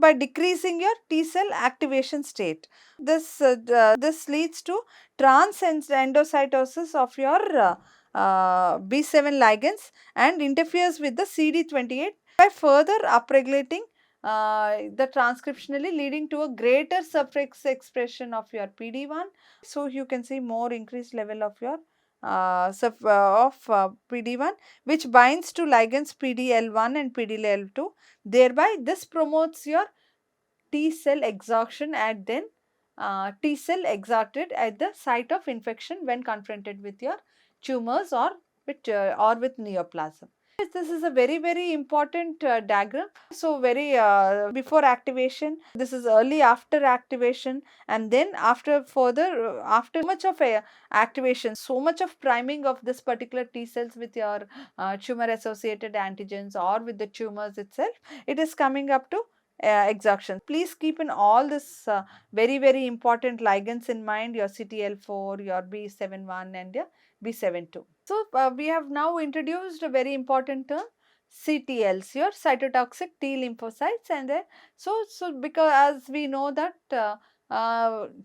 B: by decreasing your T cell activation state. This leads to endocytosis of your B7 ligands and interferes with the CD28 by further upregulating the transcriptionally, leading to a greater suffix expression of your PD1. So you can see more increased level of your PD1, which binds to ligands PDL1 and PDL2. Thereby, this promotes your T cell exhaustion and then T cell exerted at the site of infection when confronted with your tumors or with neoplasm. This is a very important diagram. So very before activation, this is early after activation, and then after further after much of a activation, so much of priming of this particular T cells with your tumor associated antigens or with the tumors itself, it is coming up to exhaustion. Please keep in all this very important ligands in mind, your CTL4, your B71 and your B72. So we have now introduced a very important term, CTLs, your cytotoxic T lymphocytes, and so because as we know that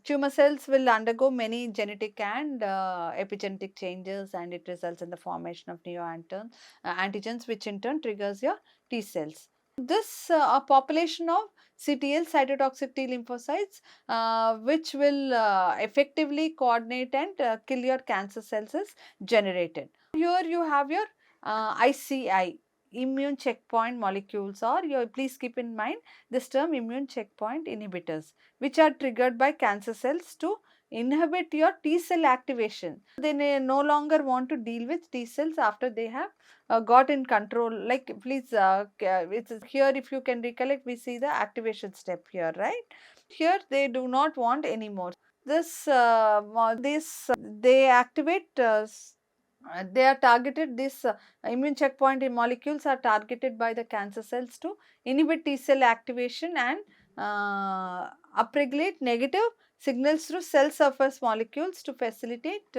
B: tumor cells will undergo many genetic and epigenetic changes, and it results in the formation of antigens, which in turn triggers your T cells. This a population of CTL, cytotoxic T lymphocytes, which will effectively coordinate and kill your cancer cells is generated. Here you have your ICI, immune checkpoint molecules, or please keep in mind this term, immune checkpoint inhibitors, which are triggered by cancer cells to inhibit your T cell activation. They no longer want to deal with T cells after they have got in control. Like, please, it's here, if you can recollect, we see the activation step here, right? Here they do not want anymore. They activate they are targeted, this immune checkpoint molecules are targeted by the cancer cells to inhibit T cell activation and upregulate negative signals through cell surface molecules to facilitate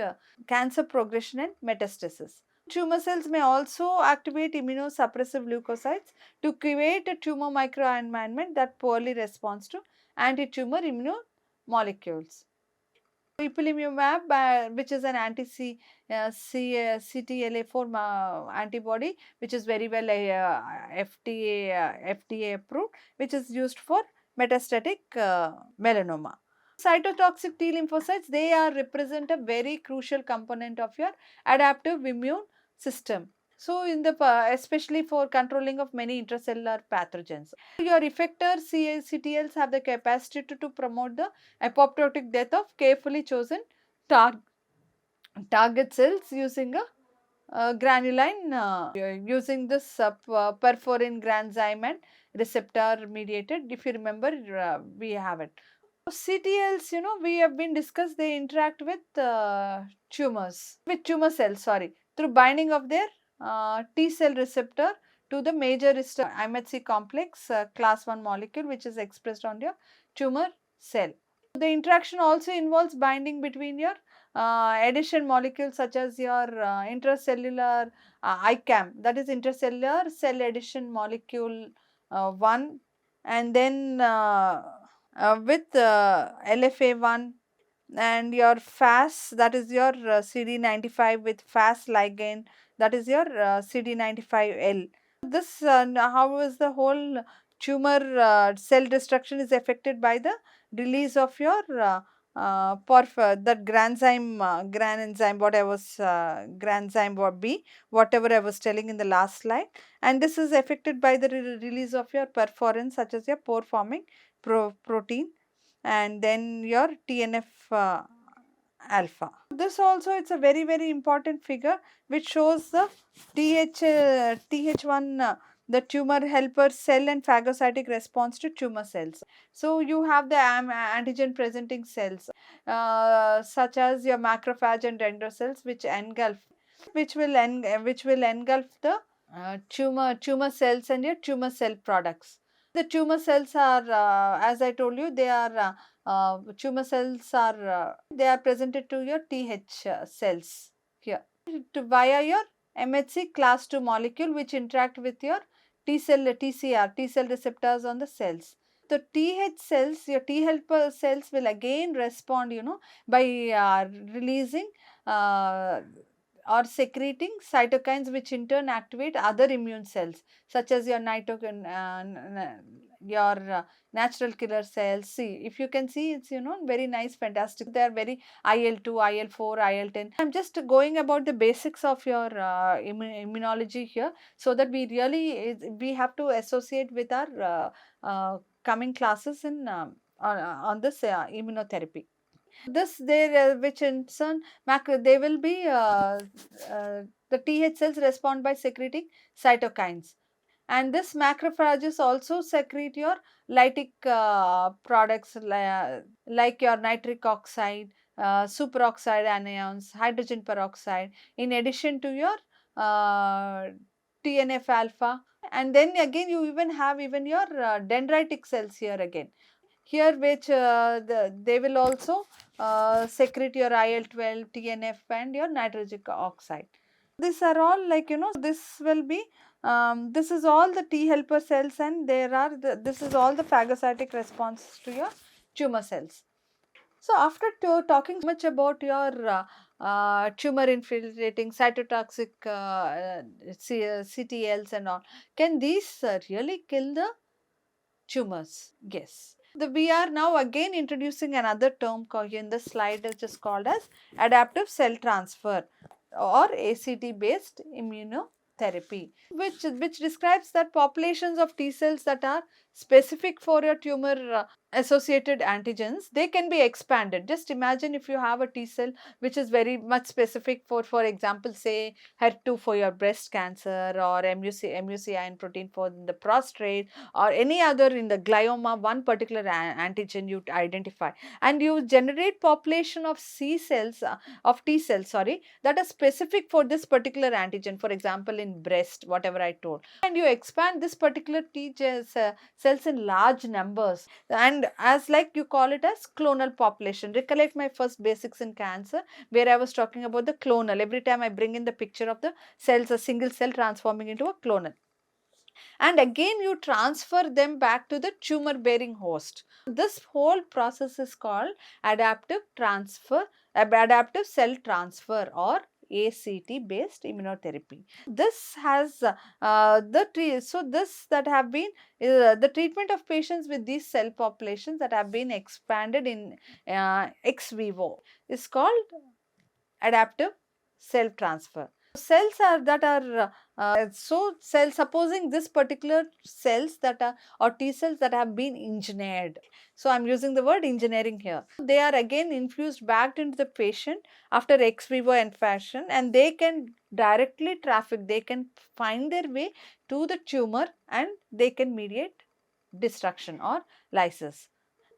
B: cancer progression and metastasis. Tumor cells may also activate immunosuppressive leukocytes to create a tumor microenvironment that poorly responds to anti-tumor immunomolecules. Ipilimumab, which is an CTLA4 antibody, which is very well FDA approved, which is used for metastatic melanoma. Cytotoxic T lymphocytes, they represent a very crucial component of your adaptive immune system. So especially for controlling of many intracellular pathogens. Your effector CTLs have the capacity to promote the apoptotic death of carefully chosen target cells using a granuline using this perforin granzyme and receptor mediated. If you remember, we have it. CTLs, we have been discussed, they interact with tumor cells, sorry, through binding of their T cell receptor to the major MHC complex class 1 molecule which is expressed on your tumor cell. The interaction also involves binding between your addition molecules such as your intracellular ICAM, that is intracellular cell addition molecule 1, and then with LFA1, and your FAS, that is your CD95 with FAS ligand, that is your CD95L. This how is the whole tumor cell destruction is affected by the release of your that gran enzyme, what I was granzyme or B, whatever I was telling in the last slide, and this is affected by the release of your perforin such as your pore forming protein, and then your TNF alpha. This also, it's a very important figure which shows the TH1 the tumor helper cell and phagocytic response to tumor cells. So you have the antigen presenting cells such as your macrophage and dendro cells which will engulf the tumor cells and your tumor cell products. The tumor cells are, as I told you, they are tumor cells are they are presented to your TH cells here via your MHC class 2 molecule which interact with your T cell T cell receptors on the cells. The TH cells, your T helper cells will again respond, by releasing or secreting cytokines which in turn activate other immune cells such as your natural killer cells. See, if you can see, it's very nice, fantastic. They are very IL-2, IL-4, IL-10. I'm just going about the basics of your immunology here, so that we have to associate with our coming classes in on this immunotherapy. This there which in turn they will be the TH cells respond by secreting cytokines, and this macrophages also secrete your lytic products like your nitric oxide, superoxide anions, hydrogen peroxide, in addition to your TNF alpha, and then again you even have your dendritic cells here again. Here which they will also secrete your IL-12, TNF and your nitric oxide. These are all this will be this is all the T helper cells, and this is all the phagocytic response to your tumor cells. So after talking much about your tumor infiltrating cytotoxic CTLs and all, can these really kill the tumors? Yes. We are now again introducing another term in the slide, which is called as adaptive cell transfer or ACT based immunotherapy, which describes that populations of T cells that are specific for your tumor associated antigens, they can be expanded. Just imagine if you have a T cell which is very much specific for example, say HER2 for your breast cancer, or MUCIN protein for the prostate, or any other in the glioma, one particular antigen you identify, and you generate population of of T cells, sorry, that are specific for this particular antigen, for example in breast, whatever I told, and you expand this particular cells in large numbers, and as like you call it as clonal population. Recollect my first basics in cancer where I was talking about the clonal. Every time I bring in the picture of the cells, a single cell transforming into a clonal, and again you transfer them back to the tumor bearing host. This whole process is called adaptive cell transfer, or ACT based immunotherapy. This has the treatment of patients with these cell populations that have been expanded in ex vivo is called adaptive cell transfer. Cells are that are so cell supposing this particular cells that are or T cells that have been engineered. So I'm using the word engineering here. They are again infused back into the patient after ex vivo infusion, and they can directly traffic. They can find their way to the tumor and they can mediate destruction or lysis.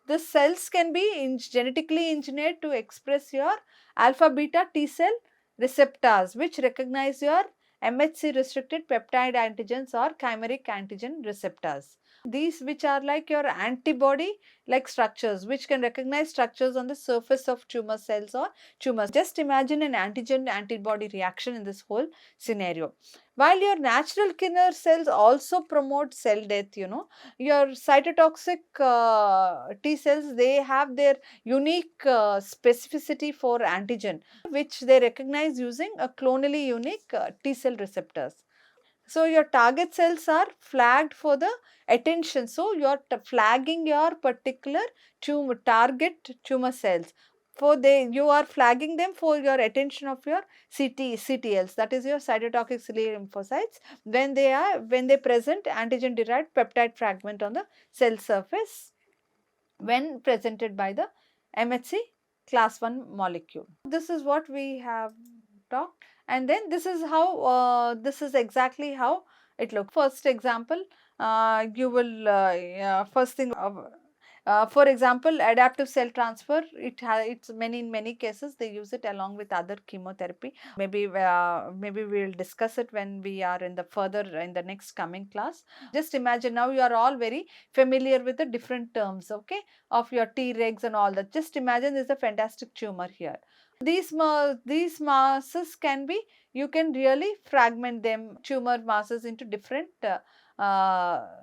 B: The cells can be genetically engineered to express your alpha beta T cell receptors, which recognize your MHC restricted peptide antigens or chimeric antigen receptors. These which are like your antibody like structures which can recognize structures on the surface of tumor cells or tumors. Just imagine an antigen antibody reaction in this whole scenario. While your natural killer cells also promote cell death, your cytotoxic T cells, they have their unique specificity for antigen which they recognize using a clonally unique T cell receptors. So your target cells are flagged for the attention. So you are flagging your particular target tumor cells. For you are flagging them for your attention of your CTLs, that is your cytotoxic ciliary lymphocytes, when they present antigen derived peptide fragment on the cell surface when presented by the MHC class 1 molecule. This is what we have talked, and then this is exactly how it looks. First example, you will first thing for example, adaptive cell transfer, it's in many cases they use it along with other chemotherapy. Maybe we'll discuss it when we are in the next coming class. Just imagine, now you are all very familiar with the different terms, okay, of your Tregs and all that. Just imagine there's a fantastic tumor here. These masses can be, you can really fragment them, tumor masses, into different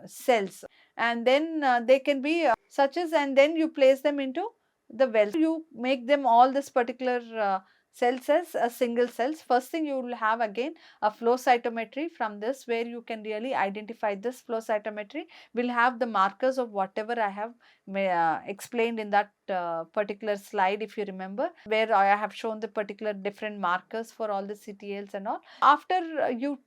B: cells, and then they can be such as, and then you place them into the well. You make them all this particular cells as a single cells. First thing, you will have again a flow cytometry from this, where you can really identify this flow cytometry will have the markers of whatever I have explained in that particular slide, if you remember, where I have shown the particular different markers for all the CTLs and all. After you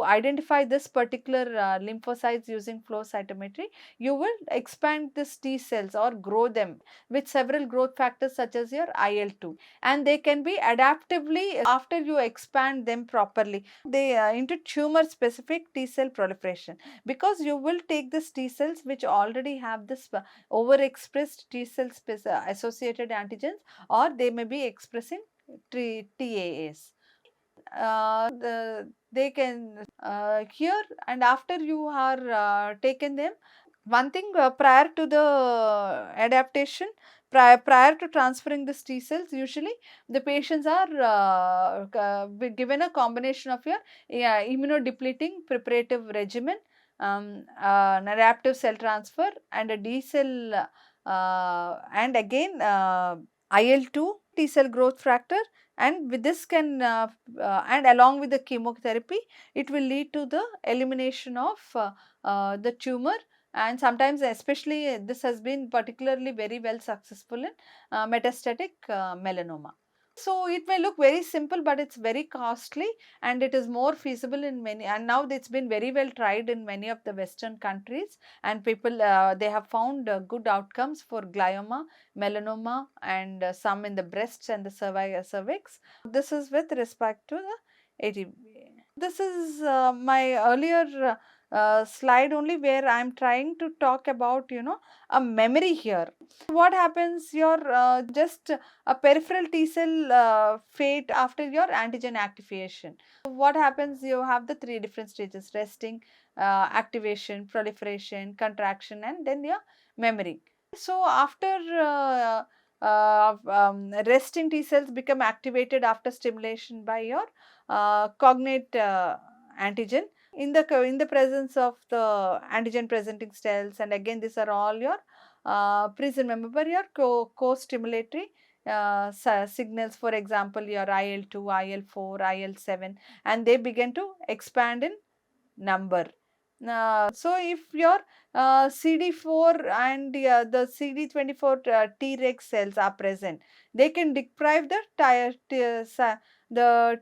B: identify this particular lymphocytes using flow cytometry, you will expand these T cells or grow them with several growth factors such as your IL-2, and they can be adaptively, after you expand them properly, they into tumor specific T cell proliferation, because you will take this T cells which already have this overexpressed T cell associated antigens, or they may be expressing TAAs. They can here, and after you are taken them, one thing, prior to the adaptation, prior to transferring the T cells, usually the patients are given a combination of your immunodepleting preparative regimen, an adaptive cell transfer, and a D cell, and again IL-2 T cell growth factor, and with this can and along with the chemotherapy, it will lead to the elimination of the tumor. And sometimes, especially this has been particularly very well successful in metastatic melanoma. So it may look very simple, but it's very costly, and it is more feasible in many, and now it's been very well tried in many of the Western countries, and people they have found good outcomes for glioma, melanoma, and some in the breasts and the cervix. This is with respect to the ATP. This is my earlier slide only, where I am trying to talk about, a memory here. What happens, your just a peripheral T cell fate after your antigen activation. What happens, you have the three different stages: resting, activation, proliferation, contraction, and then your memory. So after resting T cells become activated after stimulation by your cognate antigen in the presence of the antigen presenting cells, and again these are all your please remember your co-stimulatory signals, for example your IL-2, IL-4, IL-7, and they begin to expand in number. So if your CD4 and the CD24 Treg cells are present, they can deprive the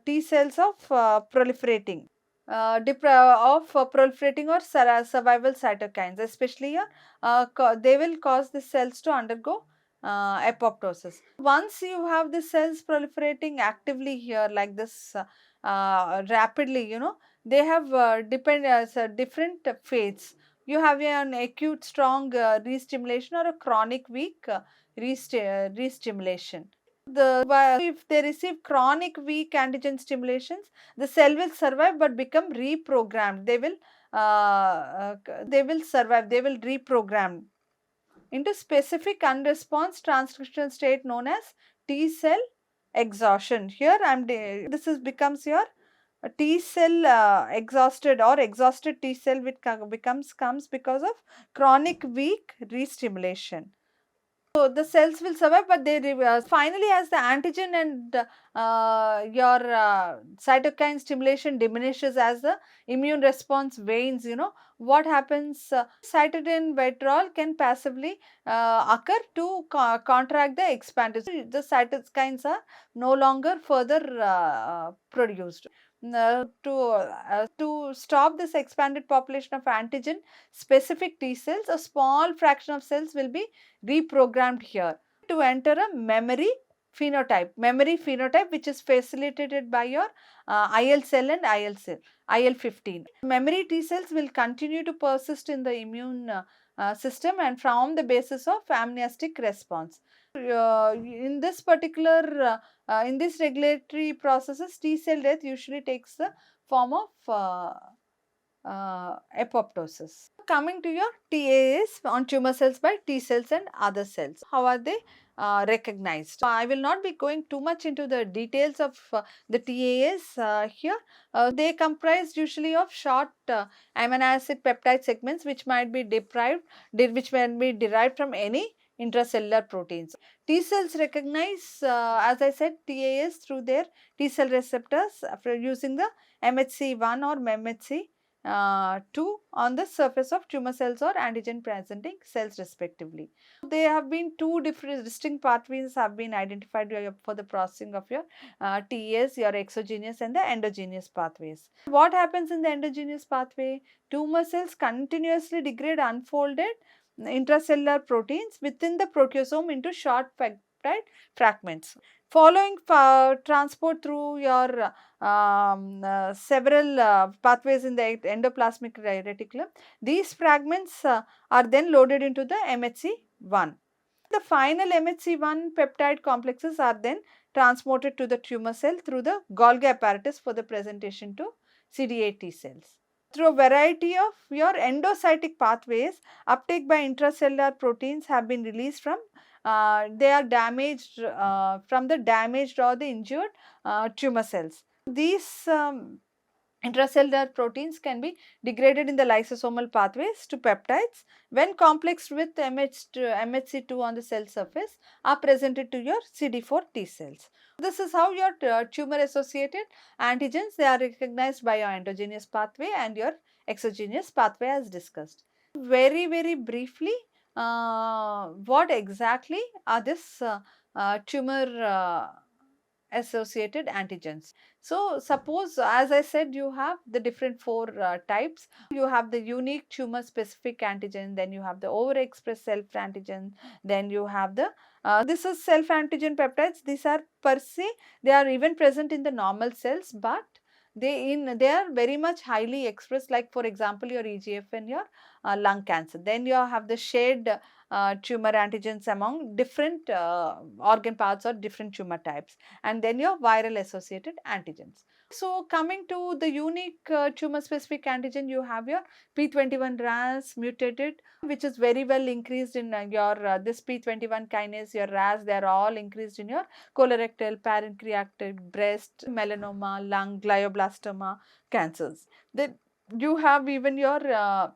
B: T cells of proliferating. Proliferating or survival cytokines, especially they will cause the cells to undergo apoptosis. Once you have the cells proliferating actively here like this rapidly, they have different fates. You have an acute strong re-stimulation or a chronic weak re-stimulation. If they receive chronic weak antigen stimulations, the cell will survive but become reprogrammed. They will survive. They will reprogram into specific unresponse transcriptional state known as T cell exhaustion. Here this is becomes your T cell exhausted or exhausted T cell which comes because of chronic weak re-stimulation. So the cells will survive, but they finally, as the antigen and your cytokine stimulation diminishes, as the immune response wanes, what happens? Cytokine withdrawal can passively occur to contract the expanded. So the cytokines are no longer further produced. To stop this expanded population of antigen specific T cells, a small fraction of cells will be reprogrammed here to enter a memory phenotype which is facilitated by your IL cell and IL-15. Memory T cells will continue to persist in the immune system and form the basis of amnestic response. In this particular in this regulatory processes, T cell death usually takes the form of apoptosis. Coming to your TAAs on tumor cells by T cells and other cells. How are they recognized? I will not be going too much into the details of the TAAs here. They comprise usually of short amino acid peptide segments which might be derived from any intracellular proteins. T cells recognize, as I said, TAAs through their T cell receptors using the MHC1 or MHC 2 on the surface of tumor cells or antigen presenting cells respectively. There have been two different distinct pathways have been identified for the processing of your TAs, your exogenous and the endogenous pathways. What happens in the endogenous pathway? Tumor cells continuously degrade unfolded intracellular proteins within the proteasome into short peptide fragments. Following transport through your several pathways in the endoplasmic reticulum, these fragments are then loaded into the MHC1. The final MHC1 peptide complexes are then transported to the tumor cell through the Golgi apparatus for the presentation to CD8 T cells. Through a variety of your endocytic pathways, uptake by intracellular proteins have been released from they are damaged from the damaged or the injured tumor cells. These intracellular proteins can be degraded in the lysosomal pathways to peptides when complexed with MHC2 on the cell surface are presented to your CD4 T cells. This is how your tumor associated antigens, they are recognized by your endogenous pathway and your exogenous pathway as discussed. Very briefly, what exactly are this tumor associated antigens? So suppose, as I said, you have the different four types. You have the unique tumor specific antigen, then you have the overexpressed self antigen, then you have the this is self antigen peptides. These are per se, they are even present in the normal cells, but they are very much highly expressed, like for example your EGF and your lung cancer. Then you have the shared tumor antigens among different organ parts or different tumor types, and then your viral associated antigens. So coming to the unique tumor specific antigen, you have your P21 RAS mutated, which is very well increased in your this P21 kinase, your RAS, they are all increased in your colorectal, pancreatic, breast, melanoma, lung, glioblastoma cancers. Then you have even your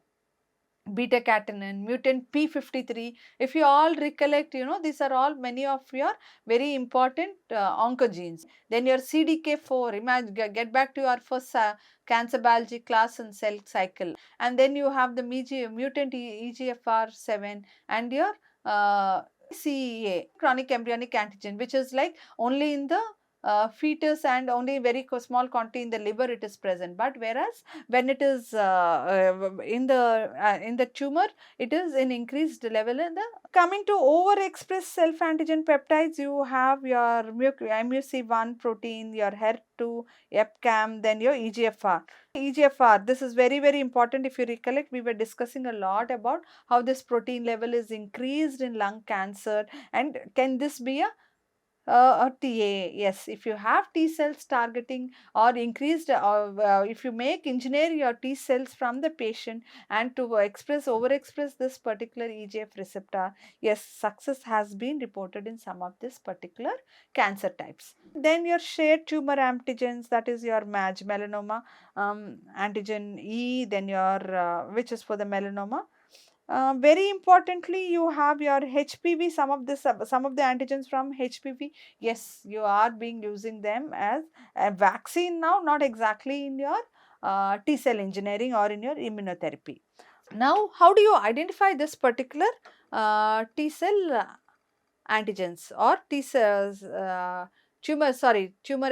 B: beta catenin, mutant P53. If you all recollect, these are all many of your very important oncogenes. Then your CDK4, imagine, get back to your first cancer biology class and cell cycle. And then you have the mutant EGFR7 and your CEA, chronic embryonic antigen, which is like only in the fetus and only very small quantity in the liver it is present. But whereas when it is in the tumor, it is in increased level in the. Coming to overexpressed self antigen peptides, you have your MUC1 protein, your HER2, EpCAM, then your EGFR. EGFR, this is very, very important. If you recollect, we were discussing a lot about how this protein level is increased in lung cancer, and can this be a TA, yes. If you have T cells targeting or increased, if you engineer your T cells from the patient and to overexpress this particular EGF receptor, yes, success has been reported in some of this particular cancer types. Then your shared tumor antigens, that is your MAG, melanoma antigen E, then your which is for the melanoma. Very importantly, you have your HPV, some of the antigens from HPV. Yes, you are being using them as a vaccine now, not exactly in your T cell engineering or in your immunotherapy. Now, how do you identify this particular T cell antigens or T cells? Tumor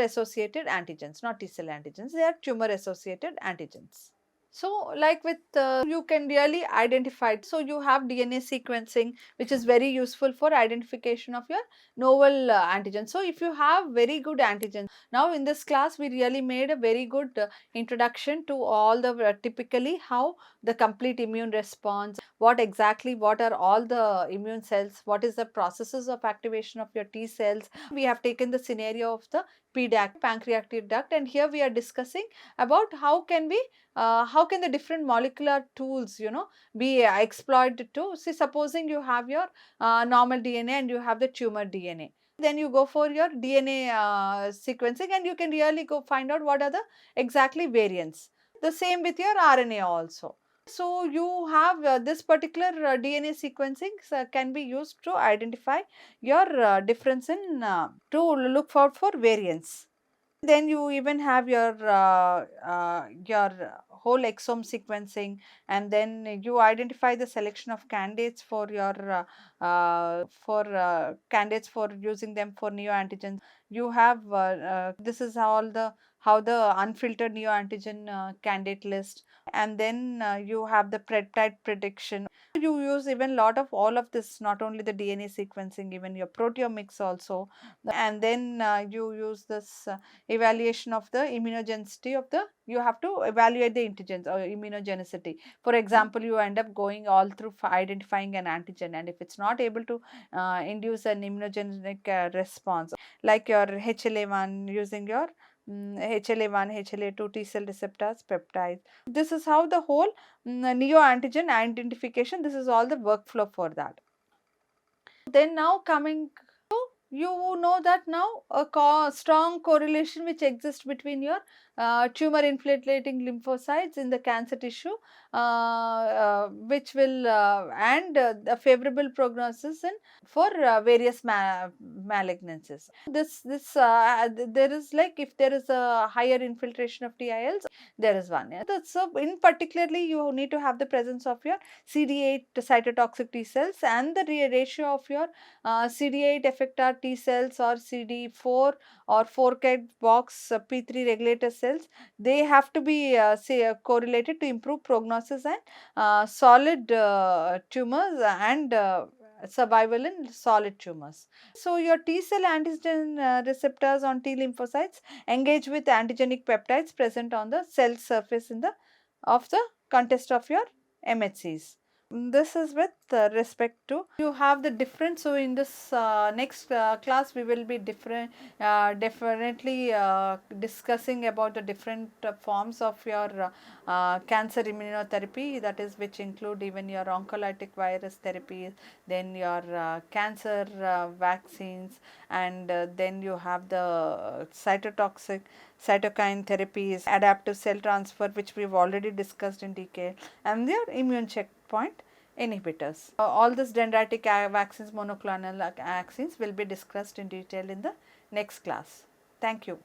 B: associated antigens, not T cell antigens, they are tumor associated antigens. So, like with you can really identify it. So, you have DNA sequencing, which is very useful for identification of your novel antigen. So, if you have very good antigens, now in this class we really made a very good introduction to all the typically how the complete immune response, what are all the immune cells, what is the processes of activation of your T cells. We have taken the scenario of the PDAC, pancreatic duct, and here we are discussing about how can the different molecular tools be exploited to. See, supposing you have your normal DNA and you have the tumor DNA, then you go for your DNA sequencing and you can really go find out what are the exactly variants. The same with your RNA also. So you have this particular DNA sequencing can be used to identify your difference in to look out for variants. Then you even have your whole exome sequencing, and then you identify the selection of candidates for your candidates for using them for neoantigens. You have this is how the unfiltered neoantigen candidate list, and then you have the peptide prediction. You use even lot of all of this, not only the DNA sequencing, even your proteomics also, and then you use this evaluation of the immunogenicity of the, you have to evaluate the antigens or immunogenicity. For example, you end up going all through identifying an antigen, and if it's not able to induce an immunogenic response, like your HLA1 using your HLA1, HLA2 T cell receptors, peptides. This is how the whole neoantigen identification, this is all the workflow for that. Then now coming, you know that now a strong correlation which exists between your tumor infiltrating lymphocytes in the cancer tissue, which will and the favorable prognosis in for various malignancies. There is, like, if there is a higher infiltration of TILs, there is one. Yeah? So in particularly, you need to have the presence of your CD8 cytotoxic T cells and the ratio of your CD8 effector T cells or CD4 or 4-cat box P3 regulator cells. They have to be correlated to improve prognosis and solid tumors and survival in solid tumors. So your T cell antigen receptors on T lymphocytes engage with antigenic peptides present on the cell surface in the of the context of your MHCs. This is with respect to, you have the difference. So in this next class we will be definitely discussing about the different forms of your cancer immunotherapy, that is, which include even your oncolytic virus therapies, then your cancer vaccines, and then you have the cytotoxic cytokine therapies, adaptive cell transfer, which we've already discussed in detail, and their immune checkpoint inhibitors. All these dendritic vaccines, monoclonal vaccines will be discussed in detail in the next class. Thank you.